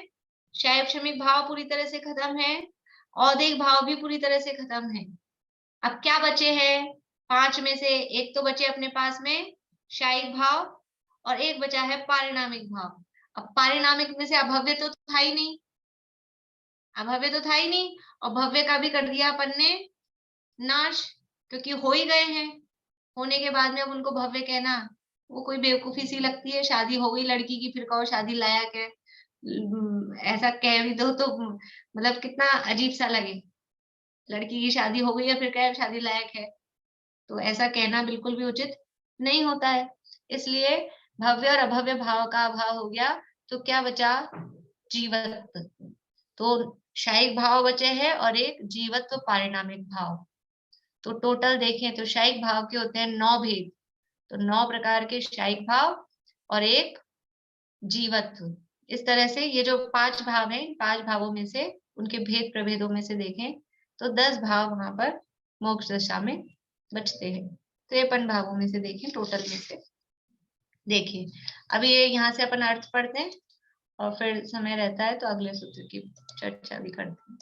Speaker 1: शायोपशमिक भाव पूरी तरह से खत्म है, औदैहिक भाव भी पूरी तरह से खत्म है। अब क्या बचे हैं, 5 में से एक तो बचे अपने पास में शायिक भाव, और एक बचा है पारिणामिक भाव। अब पारिणामिक में से अभव्य तो था ही नहीं, अभव्य तो था ही नहीं, और भव्य का भी कर दिया अपन ने नाश, क्योंकि हो ही गए हैं, होने के बाद में अब उनको भव्य कहना वो कोई बेवकूफी सी लगती है। शादी हो गई लड़की की, फिर कहो शादी लायक है, ऐसा कह भी दो तो मतलब कितना अजीब सा लगे, लड़की की शादी हो गई है फिर कहे शादी लायक है, तो ऐसा कहना बिल्कुल भी उचित नहीं होता है। इसलिए भव्य और अभव्य भाव का अभाव हो गया, तो क्या बचा, जीवत्व। तो शायिक भाव बचे हैं और एक जीवत्व पारिणामिक भाव। तो टोटल देखें तो शायिक भाव के होते हैं 9 भेद, तो 9 प्रकार के शायिक भाव और एक जीवत्व। इस तरह से ये जो 5 भाव हैं, 5 भावों में से उनके भेद प्रभेदों में से देखें तो 10 भाव वहां पर मोक्ष दशा में बचते हैं। 53 भावों में से देखें, टोटल में से देखिए। अभी ये यहाँ से अपन अर्थ पढ़ते हैं और फिर समय रहता है तो अगले सूत्र की चर्चा भी करते हैं।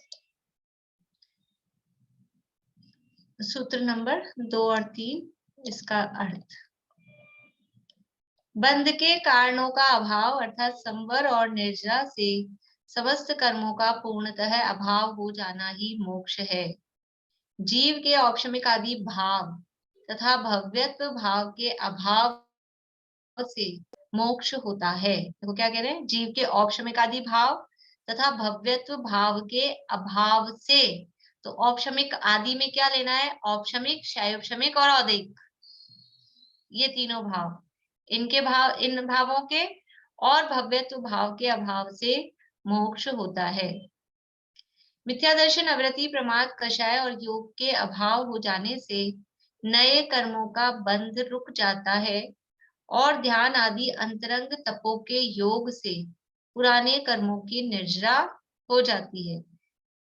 Speaker 1: सूत्र नंबर 2 और 3, इसका अर्थ। बंध के कारणों का अभाव अर्थात संवर और निर्जरा से समस्त कर्मों का पूर्णतः अभाव हो जाना ही मोक्ष है। जीव के औपशमिक आदि भाव तथा भव्यत्व भाव के अभाव से मोक्ष होता है। देखो क्या कह रहे हैं, जीव के औपशमिक आदि भाव तथा भव्यत्व भाव के अभाव से। तो औपशमिक आदि में क्या लेना है, औपशमिक, शैवशमिक और औदिक, ये तीनों भाव, इनके भाव, इन भावों के और भव्यत्व भाव के अभाव से मोक्ष होता है। मिथ्या दर्शन, अवृत्ति, प्रमाद, कषाय और योग के अभाव हो जाने से नए कर्मों का बंध रुक जाता है और ध्यान आदि अंतरंग तपों के योग से पुराने कर्मों की निर्जरा हो जाती है।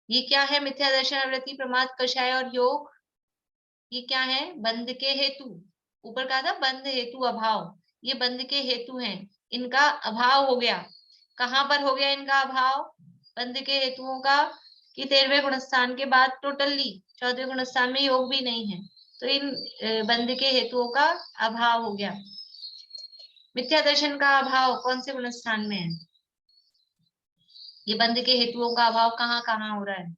Speaker 1: ये क्या है, मिथ्या दर्शन, अवृत्ति, प्रमाद, कषाय और योग, ये क्या है, बंध के हेतु। ऊपर कहा था बंध हेतु अभाव, ये बंध के हेतु हैं, इनका अभाव हो गया। कहाँ पर हो गया इनका अभाव, बंध के हेतुओं का, कि 13वें गुणस्थान के बाद टोटली 14वें गुणस्थान में योग भी नहीं है, तो इन बंध के हेतुओं का अभाव हो गया। मिथ्या दर्शन का अभाव कौन से गुणस्थान में है, ये बंध के हेतुओं का अभाव कहाँ कहाँ हो रहा है,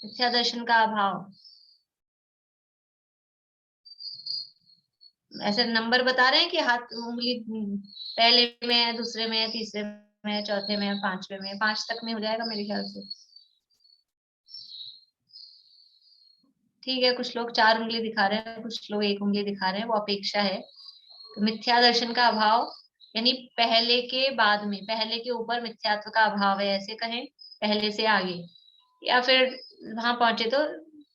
Speaker 1: मिथ्या दर्शन का अभाव। ऐसे नंबर बता रहे हैं कि हाथ उंगली पहले में है, दूसरे में है, तीसरे में है, चौथे में है, 5वें में है, 5 तक में हो जाएगा मेरे ख्याल से। ठीक है, कुछ लोग 4 उंगली दिखा रहे हैं, कुछ लोग 1 उंगली दिखा रहे हैं, वो अपेक्षा है। तो मिथ्या दर्शन का अभाव यानी पहले के बाद में, पहले के ऊपर मिथ्यात्व का अभाव है, ऐसे कहें, पहले से आगे, या फिर वहां पहुंचे तो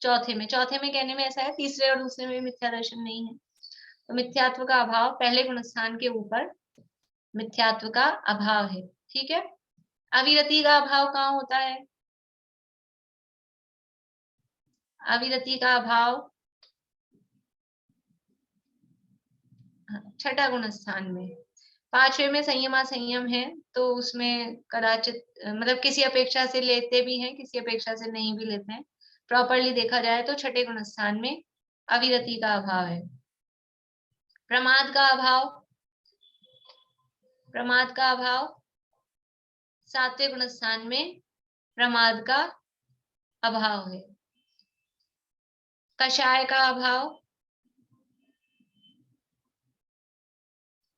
Speaker 1: चौथे में कहने में ऐसा है, तीसरे और दूसरे में मिथ्या दर्शन नहीं है। तो मिथ्यात्व का अभाव, पहले गुणस्थान के ऊपर मिथ्यात्व का अभाव है। ठीक है, अविरति का अभाव कहाँ होता है, अविरति का अभाव 6ठा गुणस्थान में। 5वें में संयमा संयम है, तो उसमें कदाचित मतलब किसी अपेक्षा से लेते भी हैं, किसी अपेक्षा से नहीं भी लेते हैं। प्रॉपरली देखा जाए तो 6ठे गुणस्थान में अविरति का अभाव है। प्रमाद का अभाव, प्रमाद का अभाव 7वें गुणस्थान में प्रमाद का अभाव है। कषाय का अभाव,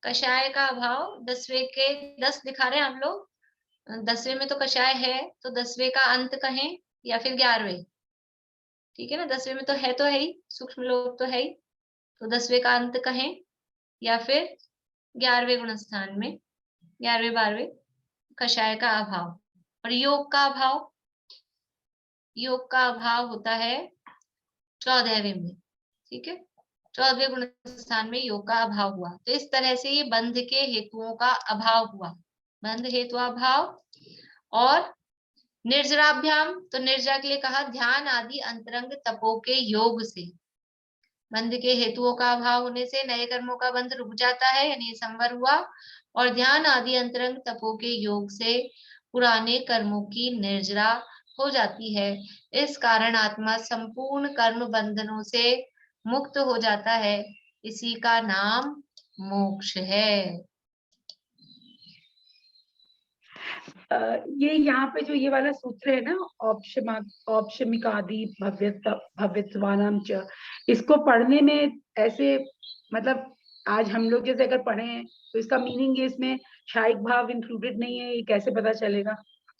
Speaker 1: कषाय का अभाव 10वें के 10 दिखा रहे हैं हम लोग, 10वें में तो कषाय है, तो 10वें का अंत कहें या फिर 11वें, ठीक है ना, 10वें में तो है ही, सूक्ष्म लोक तो है ही, तो 10वें का अंत कहें या फिर 11वें गुणस्थान में, 11वें 12वें कषाय का अभाव। और योग का अभाव, योग का अभाव होता है 14वें में, ठीक है, 14वें गुणस्थान में योग का अभाव हुआ। तो इस तरह से ये बंध के हेतुओं का अभाव हुआ, बंध हेतु अभाव। और निर्जराभ्याम, तो निर्जरा के लिए कहा ध्यान आदि अंतरंग तपों के योग से। बंध के हेतुओं का अभाव होने से नए कर्मों का बंध रुक जाता है, यानी संवर हुआ, और ध्यान आदि अंतरंग तपों के योग से पुराने कर्मों की निर्जरा हो जाती है। इस कारण आत्मा संपूर्ण कर्म बंधनों से मुक्त हो जाता है, इसी का नाम मोक्ष है।
Speaker 6: ये यहाँ पे जो ये वाला सूत्र है ना, औपशमिकादि भव्यत्वानाम च, इसको पढ़ने में ऐसे मतलब आज हम लोग जैसे अगर पढ़े हैं तो इसका मीनिंग ये इसमें शायिक भाव इंक्लूडेड नहीं है, ये कैसे पता चलेगा?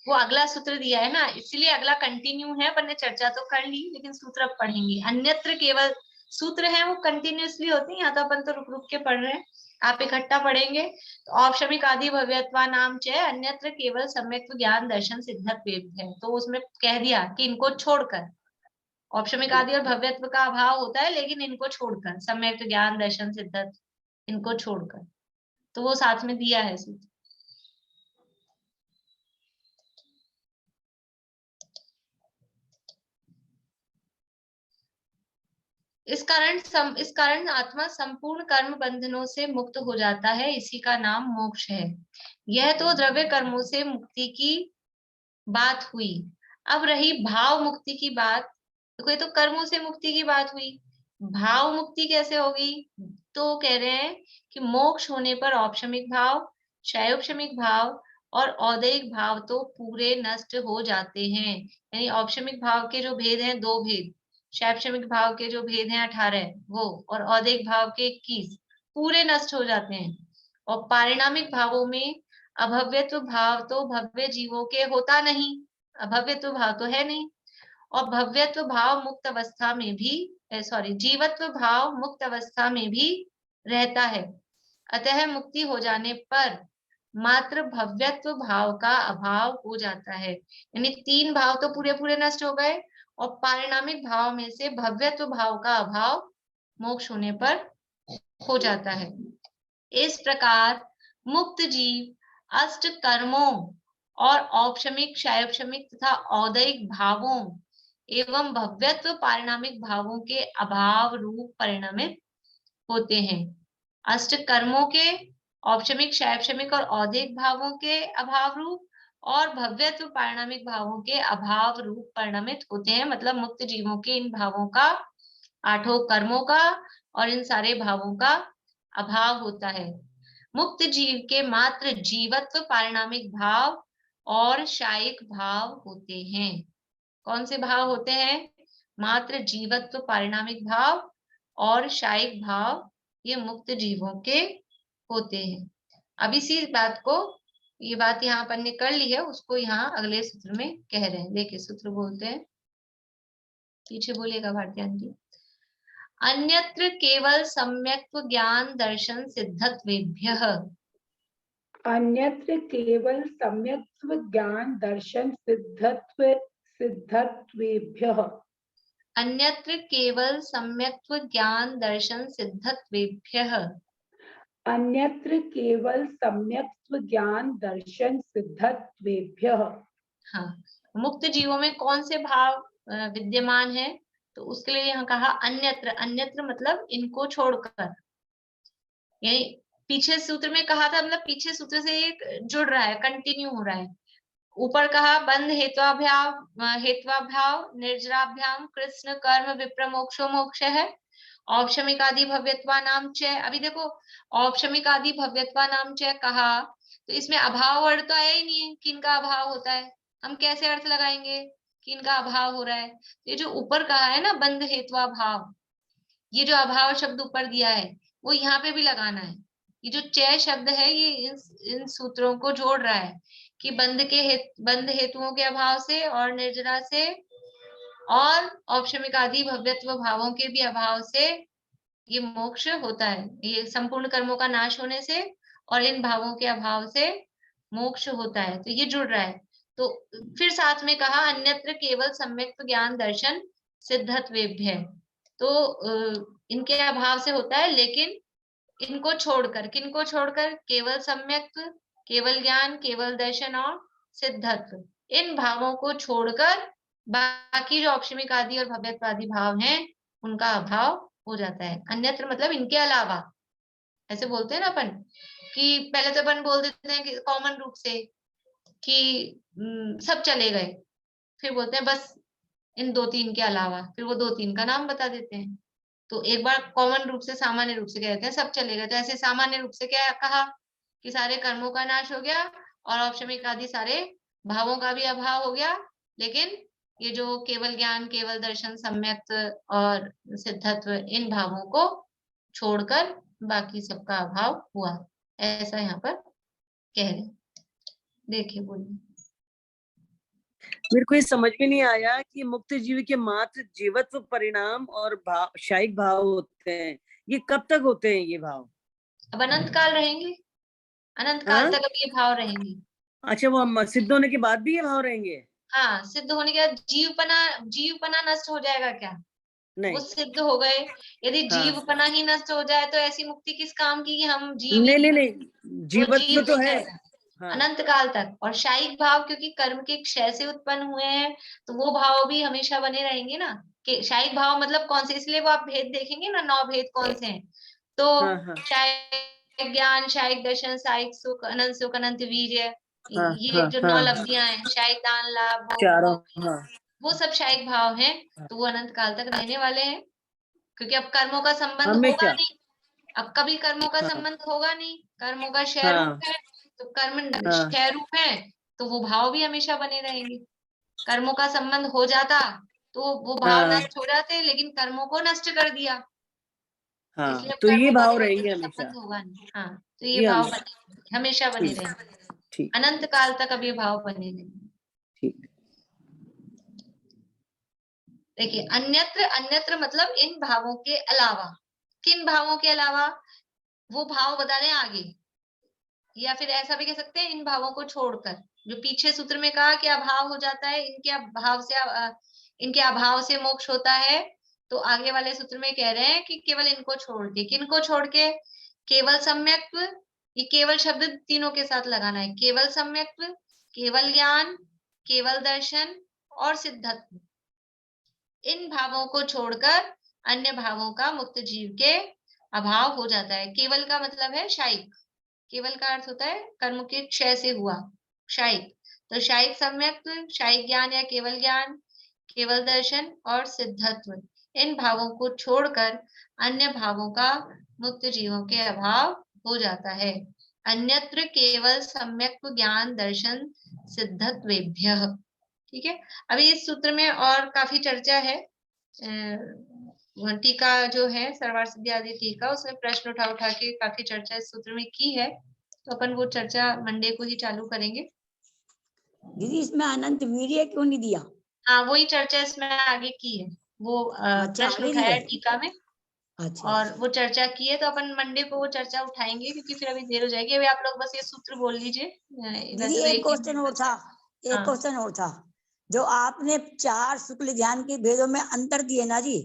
Speaker 1: वो अगला सूत्र दिया है ना, इसलिए अगला कंटिन्यू है, अपन ने चर्चा तो कर ली, लेकिन सूत्र अब पढ़ेंगे। अन्यत्र केवल सूत्र है वो कंटिन्यूअसली होते हैं, यहाँ तो अपन तो रुक रुक के पढ़ रहे हैं। आप इकट्ठा पढ़ेंगे तो औपशमिक आदि भव्यत्वा नाम च अन्यत्र केवल सम्यक्त्व ज्ञान दर्शन सिद्धत्व है, तो उसमें कह दिया कि इनको छोड़कर, औपशमिक आदि और भव्यत्व का अभाव होता है लेकिन इनको छोड़कर, सम्यक्त्व ज्ञान दर्शन सिद्धत्व इनको छोड़कर, तो वो साथ में दिया है सूत्र। इस कारण आत्मा संपूर्ण कर्म बंधनों से मुक्त हो जाता है, इसी का नाम मोक्ष है। यह तो द्रव्य कर्मों से मुक्ति की बात हुई। अब रही भाव मुक्ति की बात। देखो ये तो कर्मों से मुक्ति की बात हुई, भाव मुक्ति कैसे होगी? तो कह रहे हैं कि मोक्ष होने पर औपशमिक भाव, शैवशमिक भाव और औदैहिक भाव तो पूरे नष्ट हो जाते हैं। यानी औपशमिक भाव के जो भेद हैं 2 भेद, शैवशमिक भाव के जो भेद हैं 18 वो, और औदैहिक भाव के 21 पूरे नष्ट हो जाते हैं। और पारिणामिक भावों में अभव्यत्व भाव तो भव्य जीवों के होता नहीं, अभव्यत्व भाव तो है नहीं, और भव्यत्व भाव मुक्त अवस्था में भी जीवत्व भाव मुक्त अवस्था में भी रहता है। अतः मुक्ति हो जाने पर मात्र भव्यत्व भाव का अभाव हो जाता है। यानी 3 भाव तो पूरे पूरे नष्ट हो गए और पारिणामिक भाव में से भव्यत्व भाव का अभाव मोक्ष होने पर हो जाता है। इस प्रकार मुक्त जीव अष्ट कर्मों और औपशमिक, शैवशमिक तथा औदैहिक भावों एवं भव्यत्व पारिणामिक भावों के अभाव रूप परिणमित होते हैं। अष्ट कर्मों के, औपशमिक, शैवशमिक और औदैहिक भावों के अभाव रूप और भव्यत्व पारिणामिक भावों के अभाव रूप परिणमित होते हैं। मतलब मुक्त जीवों के इन भावों का, 8 कर्मों का और इन सारे भावों का अभाव होता है। मुक्त जीव के मात्र जीवत्व पारिणामिक भाव और शायिक भाव होते हैं। कौन से भाव होते हैं? मात्र जीवत्व पारिणामिक भाव और शायिक भाव, ये मुक्त जीवों के होते हैं। अब इसी बात को, ये बात यहाँ अपन ने कर ली है, उसको यहाँ अगले सूत्र में कह रहे हैं। देखिए सूत्र बोलते हैं, पीछे बोलिएगा भारती आंटी। अन्यत्र केवल सम्यक्त्व ज्ञान दर्शन सिद्धत्वेभ्यः,
Speaker 6: अन्यत्र केवल सम्यक्त्व ज्ञान दर्शन सिद्धत्वेभ्यः,
Speaker 1: अन्यत्र केवल सम्यक्त्व ज्ञान दर्शन सिद्धत्वेभ्यः,
Speaker 6: अन्यत्र केवल सम्यक्त्व ज्ञान दर्शन सिद्धत्वेभ्यः।
Speaker 1: हाँ, मुक्त जीवों में कौन से भाव विद्यमान है? तो उसके लिए यहाँ कहा अन्यत्र। अन्यत्र मतलब इनको छोड़कर, यानी पीछे सूत्र में कहा था, मतलब पीछे सूत्र से एक जुड़ रहा है, कंटिन्यू हो रहा है। ऊपर कहा बंध हेत्वाभाव निर्जराभ्याम कृष्ण कर्म विप्र मोक्षो मोक्ष है। औपशमिक आदि भव्यत्वा नाम च, अभी देखो औपशमिक आदि भव्यत्वा नाम च कहा, तो इसमें अभाव अर्थ तो आया ही नहीं है, किनका अभाव होता है, हम कैसे अर्थ लगाएंगे कि इनका अभाव हो रहा है? ये जो ऊपर कहा है ना बंध हेत्वा भाव, ये जो अभाव शब्द ऊपर दिया है वो यहाँ पे भी लगाना है। ये जो च शब्द है ये इन सूत्रों को जोड़ रहा है कि बंध हेतुओं के अभाव से और निर्जरा से और औपशमिक आदि भव्यत्व भावों के भी अभाव से ये मोक्ष होता है। ये संपूर्ण कर्मों का नाश होने से और इन भावों के अभाव से मोक्ष होता है, तो ये जुड़ रहा है। तो फिर साथ में कहा अन्यत्र केवल सम्यक्त्व ज्ञान दर्शन सिद्धत्वेभ्य, तो इनके अभाव से होता है, लेकिन इनको छोड़कर, किनको छोड़कर? केवल सम्यक्त्व, केवल ज्ञान, केवल दर्शन और सिद्धत्व, इन भावों को छोड़कर बाकी जो औपशमिक आदि और भव्यत्व आदि भाव हैं उनका अभाव हो जाता है। अन्यत्र मतलब इनके अलावा, ऐसे बोलते हैं ना अपन कि पहले तो अपन बोल देते हैं कि कॉमन रूप से कि सब चले गए, फिर बोलते हैं बस इन 2-3 के अलावा, फिर वो 2-3 का नाम बता देते हैं। तो एक बार कॉमन रूप से, सामान्य रूप से कहते हैं सब चले गए, तो ऐसे सामान्य रूप से क्या कहा कि सारे कर्मों का नाश हो गया और औपशमिक आदि सारे भावों का भी अभाव हो गया, लेकिन ये जो केवल ज्ञान, केवल दर्शन, सम्यक्त्व और सिद्धत्व, इन भावों को छोड़कर बाकी सबका अभाव हुआ, ऐसा यहाँ पर कह रहे। देखिए बोलिए।
Speaker 9: मेरे को ये समझ में नहीं आया कि मुक्त जीव के मात्र जीवत्व परिणाम और शायिक भाव होते हैं, ये कब तक होते हैं ये भाव?
Speaker 1: अब अनंत काल रहेंगे, अनंत काल
Speaker 9: हाँ?
Speaker 1: तक अब ये भाव रहेंगे।
Speaker 9: अच्छा, वो सिद्ध होने के बाद भी ये भाव रहेंगे?
Speaker 1: हाँ, सिद्ध होने के बाद जीवपना नष्ट हो जाएगा क्या? वो
Speaker 9: नहीं।
Speaker 1: सिद्ध हो गए। यदि
Speaker 9: हाँ।
Speaker 1: जीवपना ही नष्ट हो जाए तो ऐसी मुक्ति किस काम की कि हम जीव ही
Speaker 9: नहीं नहीं
Speaker 1: नहीं,
Speaker 9: नहीं,
Speaker 1: वो
Speaker 9: जीवत्व
Speaker 1: जीव
Speaker 9: तो
Speaker 1: नहीं
Speaker 9: है।
Speaker 1: रहेगा
Speaker 9: हाँ।
Speaker 1: अनंत काल तक। और शायिक भाव क्योंकि कर्म के क्षय से उत्पन्न हुए हैं, तो वो भाव भी हमेशा बने रहेंगे ना। कि शायिक भाव मतलब कौन से, इसलिए वो आप भेद देखेंगे ना, 9 भेद कौन से हैं। तो
Speaker 9: हाँ हाँ
Speaker 1: शायिक ज्ञान, शायिक दर्शन, शायिक सुख, अनंत वीर्य,
Speaker 9: हाँ
Speaker 1: ये
Speaker 9: हाँ
Speaker 1: जो 9
Speaker 9: हाँ,
Speaker 1: लब्धियां हैं, शायिक दान, लाभ, भोग,
Speaker 9: चारों।
Speaker 1: मोक्ष,
Speaker 9: हाँ
Speaker 1: वो सब शायिक भाव हैं। तो वो अनंत काल तक रहने वाले हैं, क्योंकि अब कर्मों का संबंध होगा
Speaker 9: हमेशा।
Speaker 1: नहीं। अब कभी कर्मों का
Speaker 9: हाँ
Speaker 1: संबंध होगा नहीं, कर्मों का क्षय
Speaker 9: हाँ
Speaker 1: रूप है, तो कर्म
Speaker 9: हाँ
Speaker 1: क्षय रूप है, तो वो भाव भी हमेशा बने रहेंगे। कर्मों का संबंध हो जाता तो वो भाव
Speaker 9: हाँ
Speaker 1: नष्ट हो जाते, लेकिन कर्मों को नष्ट कर दिया, इसलिए
Speaker 9: हाँ,
Speaker 1: अब
Speaker 9: तो ये
Speaker 1: कर्मों का
Speaker 9: भाव
Speaker 1: किसी
Speaker 9: रहेंगे
Speaker 1: से
Speaker 9: हमेशा।
Speaker 1: संबंध होगा नहीं। हाँ, तो ये
Speaker 9: ये
Speaker 1: भाव
Speaker 9: हमेशा।
Speaker 1: बने, हमेशा बने
Speaker 9: ठीक
Speaker 1: रहेंगे,
Speaker 9: ठीक
Speaker 1: अनंत काल तक अब ये भाव बने रहेंगे।
Speaker 9: ठीक।
Speaker 1: देखिए, अन्यत्र, अन्यत्र मतलब इन भावों के अलावा। किन भावों के अलावा? वो भाव बता दें आगे, या फिर ऐसा भी कह सकते हैं इन भावों को छोड़कर। जो पीछे सूत्र में कहा कि अभाव हो जाता है, इनके अभाव से इनके अभाव से मोक्ष होता है, तो आगे वाले सूत्र में कह रहे हैं कि केवल इनको छोड़ के। किनको छोड़ के? केवल सम्यक्त्व, ये केवल शब्द तीनों के साथ लगाना है। केवल सम्यक्त्व, केवल ज्ञान, केवल दर्शन और सिद्धत्व, इन भावों को छोड़कर अन्य भावों का मुक्त जीव के अभाव हो जाता है। केवल का मतलब है शायिक, केवल का अर्थ होता है कर्म के क्षय से हुआ शायिक। तो शायिक सम्यक्त्व, शायिक ज्ञान या केवल ज्ञान, केवल दर्शन और सिद्धत्व, इन भावों को छोड़कर अन्य भावों का मुक्त जीवों के अभाव हो जाता है। अन्यत्र केवल सम्यक्त्व ज्ञान दर्शन सिद्धत्वेभ्यः। ठीक है, अभी इस सूत्र में और काफी चर्चा है। टीका जो है सर्वार्थ सिद्धि आदि टीका, उसमें प्रश्न उठा उठा के काफी चर्चा इस सूत्र में की है, तो अपन वो चर्चा मंडे को ही चालू करेंगे।
Speaker 2: दीदी इसमें अनंत वीर्य क्यों नहीं दिया?
Speaker 1: हाँ, वही चर्चा इसमें आगे की है, वो
Speaker 2: अच्छा,
Speaker 1: प्रश्न
Speaker 2: आगे की
Speaker 1: उठाया है
Speaker 2: है।
Speaker 1: टीका में,
Speaker 2: अच्छा
Speaker 1: और वो चर्चा की है, तो अपन मंडे को वो चर्चा उठाएंगे, क्योंकि फिर अभी देर हो जाएगी। अभी आप लोग बस ये सूत्र बोल लीजिए।
Speaker 2: दीदी
Speaker 1: वैसे तो
Speaker 2: एक
Speaker 1: एक ही
Speaker 2: क्वेश्चन और था, एक
Speaker 1: हाँ
Speaker 2: क्वेश्चन और था। जो आपने 4 शुक्ल ध्यान के भेदों में अंतर दिए ना जी,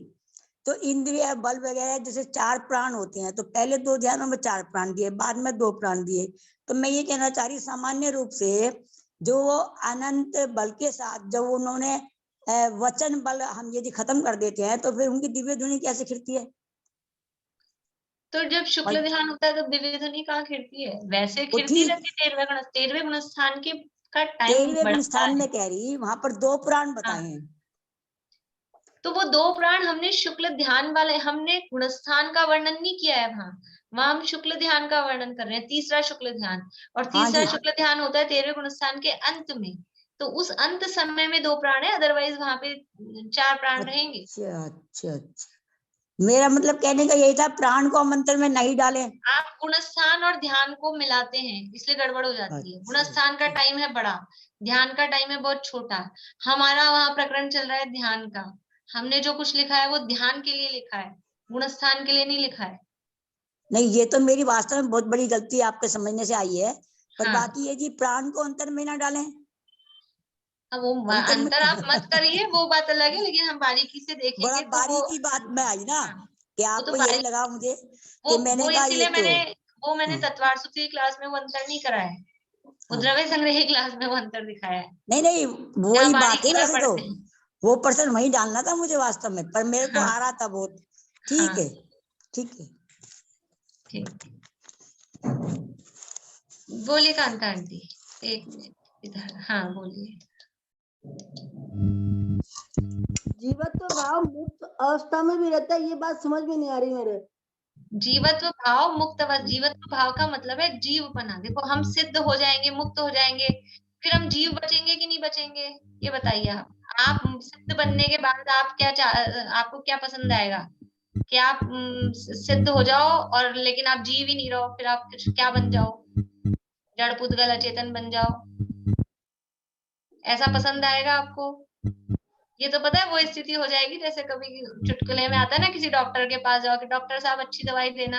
Speaker 2: तो इंद्रिय बल वगैरह जैसे 4 प्राण होते हैं, तो पहले 2 ध्यानों में 4 प्राण दिए, बाद में 2 प्राण दिए। तो मैं ये कहना चाह रही, सामान्य रूप से जो वो अनंत बल के साथ जब उन्होंने वचन बल हम यदि खत्म कर देते हैं, तो फिर उनकी दिव्य ध्वनि कैसे खिलती है?
Speaker 1: तो जब शुक्ल ध्यान होता है तो दिव्य ध्वनि कहाँ खिलती है? वैसे खिलती
Speaker 2: ठीक,
Speaker 1: रहती है 13वें गुण स्थान के का टाइम
Speaker 2: 13वें गुण
Speaker 1: बढ़ता
Speaker 2: स्थान
Speaker 1: है।
Speaker 2: में कह रही, वहां पर 2 प्राण बताए
Speaker 1: हाँ,
Speaker 2: हैं।
Speaker 1: तो वो 2 प्राण हमने शुक्ल ध्यान वाले, हमने गुणस्थान का वर्णन नहीं किया है वहां, वहां हम शुक्ल ध्यान का वर्णन कर रहे हैं, तीसरा शुक्ल ध्यान। और
Speaker 2: हाँ
Speaker 1: तीसरा
Speaker 2: जी,
Speaker 1: शुक्ल ध्यान होता है 13वें गुणस्थान के अंत में, तो उस अंत समय में 2 प्राण है, अदरवाइज वहां पे 4 प्राण रहेंगे।
Speaker 2: अच्छा अच्छा अच्छा, मेरा मतलब कहने का यही था, प्राण को मंत्र में नहीं डालें।
Speaker 1: आप गुणस्थान और ध्यान को मिलाते हैं, इसलिए गड़बड़ हो जाती है।
Speaker 2: अच्छा
Speaker 1: गुणस्थान का टाइम है बड़ा, ध्यान का टाइम है बहुत छोटा। हमारा वहां प्रकरण चल रहा है ध्यान का, हमने जो कुछ लिखा है वो ध्यान के लिए लिखा है, गुणस्थान के लिए नहीं लिखा है।
Speaker 2: नहीं, ये तो मेरी वास्तव में बहुत बड़ी गलती आपके समझने से आई है, पर
Speaker 1: हाँ,
Speaker 2: बाकी ये जी प्राण को अंतर में ना डालें।
Speaker 1: अब वो
Speaker 2: अंतर में
Speaker 1: अंतर आप मत करिए, वो बात अलग है, लेकिन हम बारीकी से
Speaker 2: बड़ा
Speaker 1: देखेंगे तो वो
Speaker 2: बारीकी बात में आई ना,
Speaker 1: हाँ,
Speaker 2: कि
Speaker 1: वो तो
Speaker 2: आपको यही लगा मुझे
Speaker 1: वो
Speaker 2: कि मैंने
Speaker 1: वो
Speaker 2: कहा ये
Speaker 1: इसीलिए
Speaker 2: तो
Speaker 1: मैंने
Speaker 2: हाँ।
Speaker 1: तत्वार सूत्री की क्लास में वो अंतर नहीं कराया है, वो
Speaker 2: हाँ।
Speaker 1: द्रव्य संग्रह की क्लास में वो अंतर दिखाया है,
Speaker 2: नहीं नहीं,
Speaker 1: जहाँ
Speaker 2: वही बात है
Speaker 1: बारीकी में
Speaker 2: वैसे तो,
Speaker 1: पढ़ते हैं।
Speaker 2: वो पर्सन वही डालना था मुझे वास्तव में, पर मेरे को
Speaker 1: हाँ
Speaker 2: आ रहा था बहुत। ठीक
Speaker 1: हाँ,
Speaker 2: है, ठीक है।
Speaker 1: ठीक, बोलिए कांता आंटी, एक मिनट इधर, हाँ बोलिए।
Speaker 10: जीवत्व भाव मुक्त अवस्था में भी रहता है, ये बात समझ में नहीं आ रही मेरे।
Speaker 1: जीवत्व भाव मुक्त अवस्था, जीवत्व भाव का मतलब है जीवपना। देखो, हम सिद्ध हो जाएंगे, मुक्त हो जाएंगे, फिर हम जीव बचेंगे कि नहीं बचेंगे, ये बताइए आप सिद्ध बनने के बाद आप आपको क्या पसंद आएगा? कि आप सिद्ध हो जाओ और लेकिन आप जीव ही नहीं रहो, फिर आप क्या बन जाओ? जड़ पुद्गल अचेतन बन जाओ, ऐसा पसंद आएगा आपको? ये तो पता है वो स्थिति हो जाएगी जैसे कभी चुटकुले में आता है ना, किसी डॉक्टर के पास जाओ कि डॉक्टर साहब अच्छी दवाई देना,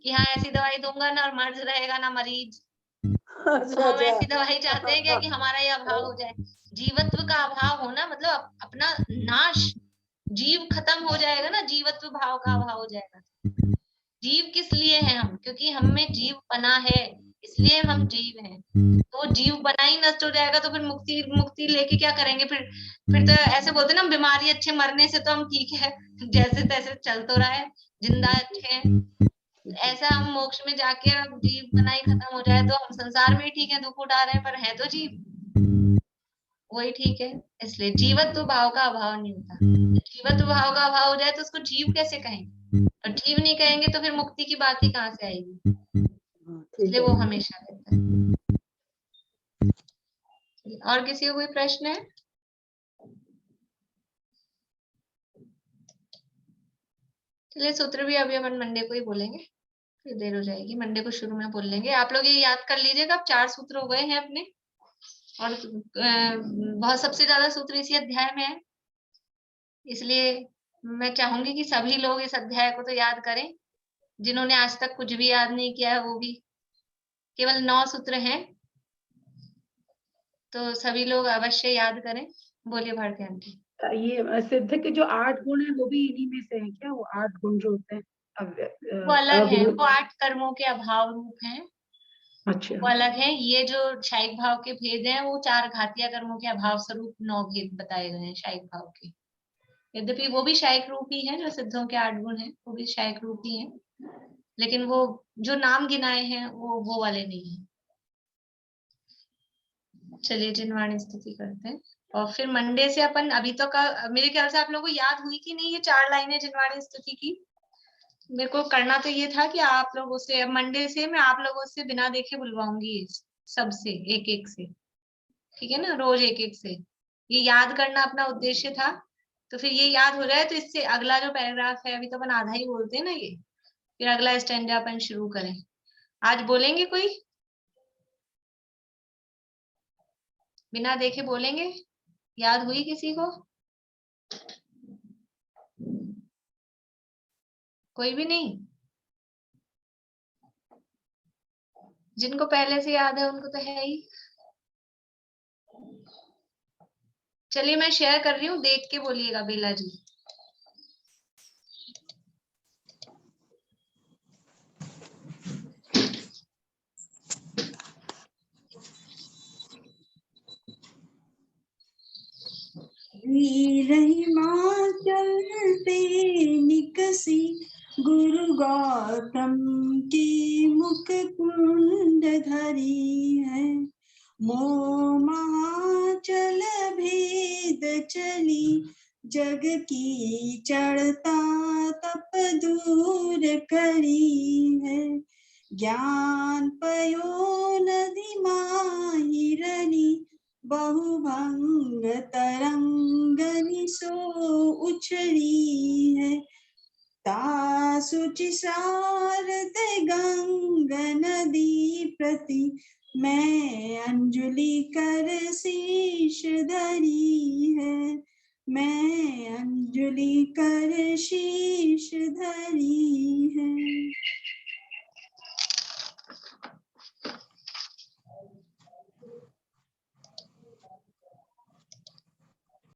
Speaker 1: कि हाँ ऐसी दवाई दूंगा ना और मर्ज रहेगा ना मरीज। तो
Speaker 10: अच्छा
Speaker 1: हम ऐसी
Speaker 10: अच्छा
Speaker 1: दवाई चाहते हैं क्या कि हमारा ये अभाव हो जाए। जीवत्व का अभाव होना मतलब अपना नाश, जीव खत्म हो जाएगा ना, जीवत्व भाव का अभाव हो जाएगा। जीव किस लिए है हम? क्योंकि हम में जीव बना है, इसलिए हम जीव हैं। तो जीव बना ही नष्ट हो जाएगा तो फिर मुक्ति मुक्ति लेके क्या करेंगे? फिर तो ऐसे बोलते ना, बीमारी अच्छे, मरने से तो हम ठीक है, जैसे तैसे चल तो रहा है, जिंदा अच्छे हैं। ऐसा हम मोक्ष में जाके अब जीव बना ही खत्म हो जाए तो हम संसार में ही ठीक है, दुख उठा रहे हैं पर है तो जीव, वही ठीक है। इसलिए जीवत्व भाव का अभाव नहीं होता। जीवत्व भाव का अभाव हो जाए तो उसको जीव कैसे कहेंगे? और जीव नहीं कहेंगे तो फिर मुक्ति की बात ही कहाँ से आएगी?
Speaker 10: ठीक
Speaker 1: इसलिए
Speaker 10: है।
Speaker 1: वो हमेशा रहता है। और किसी को कोई प्रश्न है? चलिए सूत्र भी अभी अपन मंडे को ही बोलेंगे, फिर देर हो जाएगी, मंडे को शुरू में बोल लेंगे। आप लोग ये याद कर लीजिएगा, अब 4 सूत्र हो गए हैं अपने, और बहुत सबसे ज्यादा सूत्र इसी अध्याय में है, इसलिए मैं चाहूंगी कि सभी लोग इस अध्याय को तो याद करें। जिन्होंने आज तक कुछ भी याद नहीं किया है वो भी, केवल 9 सूत्र हैं, तो सभी लोग अवश्य याद करें। बोलिए भारती आंटी।
Speaker 6: ये सिद्ध के जो 8 गुण है वो भी इन्हीं में से है क्या? वो 8 गुण जो होते हैं
Speaker 1: वो अलग है,
Speaker 6: अवगुण।
Speaker 1: वो 8 कर्मों के अभाव रूप हैं,
Speaker 6: अच्छा
Speaker 1: वो अलग है। ये जो शायिक भाव के भेद हैं वो 4 घातीय कर्मों के अभाव स्वरूप 9 भेद बताए गए हैं शायिक भाव के। यद्यपि वो भी शायिक रूप ही है, जो सिद्धों के 8 गुण हैं वो भी शायिक रूप ही है, लेकिन वो जो नाम गिनाए हैं वो वाले नहीं है। चलिए जिनवाणी स्तुति करते हैं, और फिर मंडे से अपन, अभी तो मेरे ख्याल से आप लोगों को याद हुई कि नहीं ये 4 लाइनें जिनवाणी स्तुति की? मेरे को करना तो ये था कि आप लोगों से, अब मंडे से मैं आप लोगों से बिना देखे बुलवाऊंगी सबसे, एक एक से, ठीक है ना, रोज एक एक से। ये याद करना अपना उद्देश्य था, तो फिर ये याद हो जाए तो इससे अगला जो पैराग्राफ है, अभी तो अपन आधा ही बोलते हैं ना ये, फिर अगला स्टैंडा अपन शुरू करें। आज बोलेंगे कोई? बिना देखे बोलेंगे? याद हुई किसी को? कोई भी नहीं? जिनको पहले से याद है उनको तो है ही। चलिए मैं शेयर कर रही हूँ, देख के बोलिएगा बेला जी।
Speaker 11: वीर हिमाचल पे निकसी गुरु गौतम की मुख कुंड धरी है। मोह महाचल भेद चली जग की चढ़ता तप दूर करी है। ज्ञान पयो नदी माहिरनी बहुभंग तरंग निसो उछली है। तासुचि सारद गंग नदी प्रति मैं अंजलि कर शीश धरी है। मैं अंजलि कर शीश धरी है।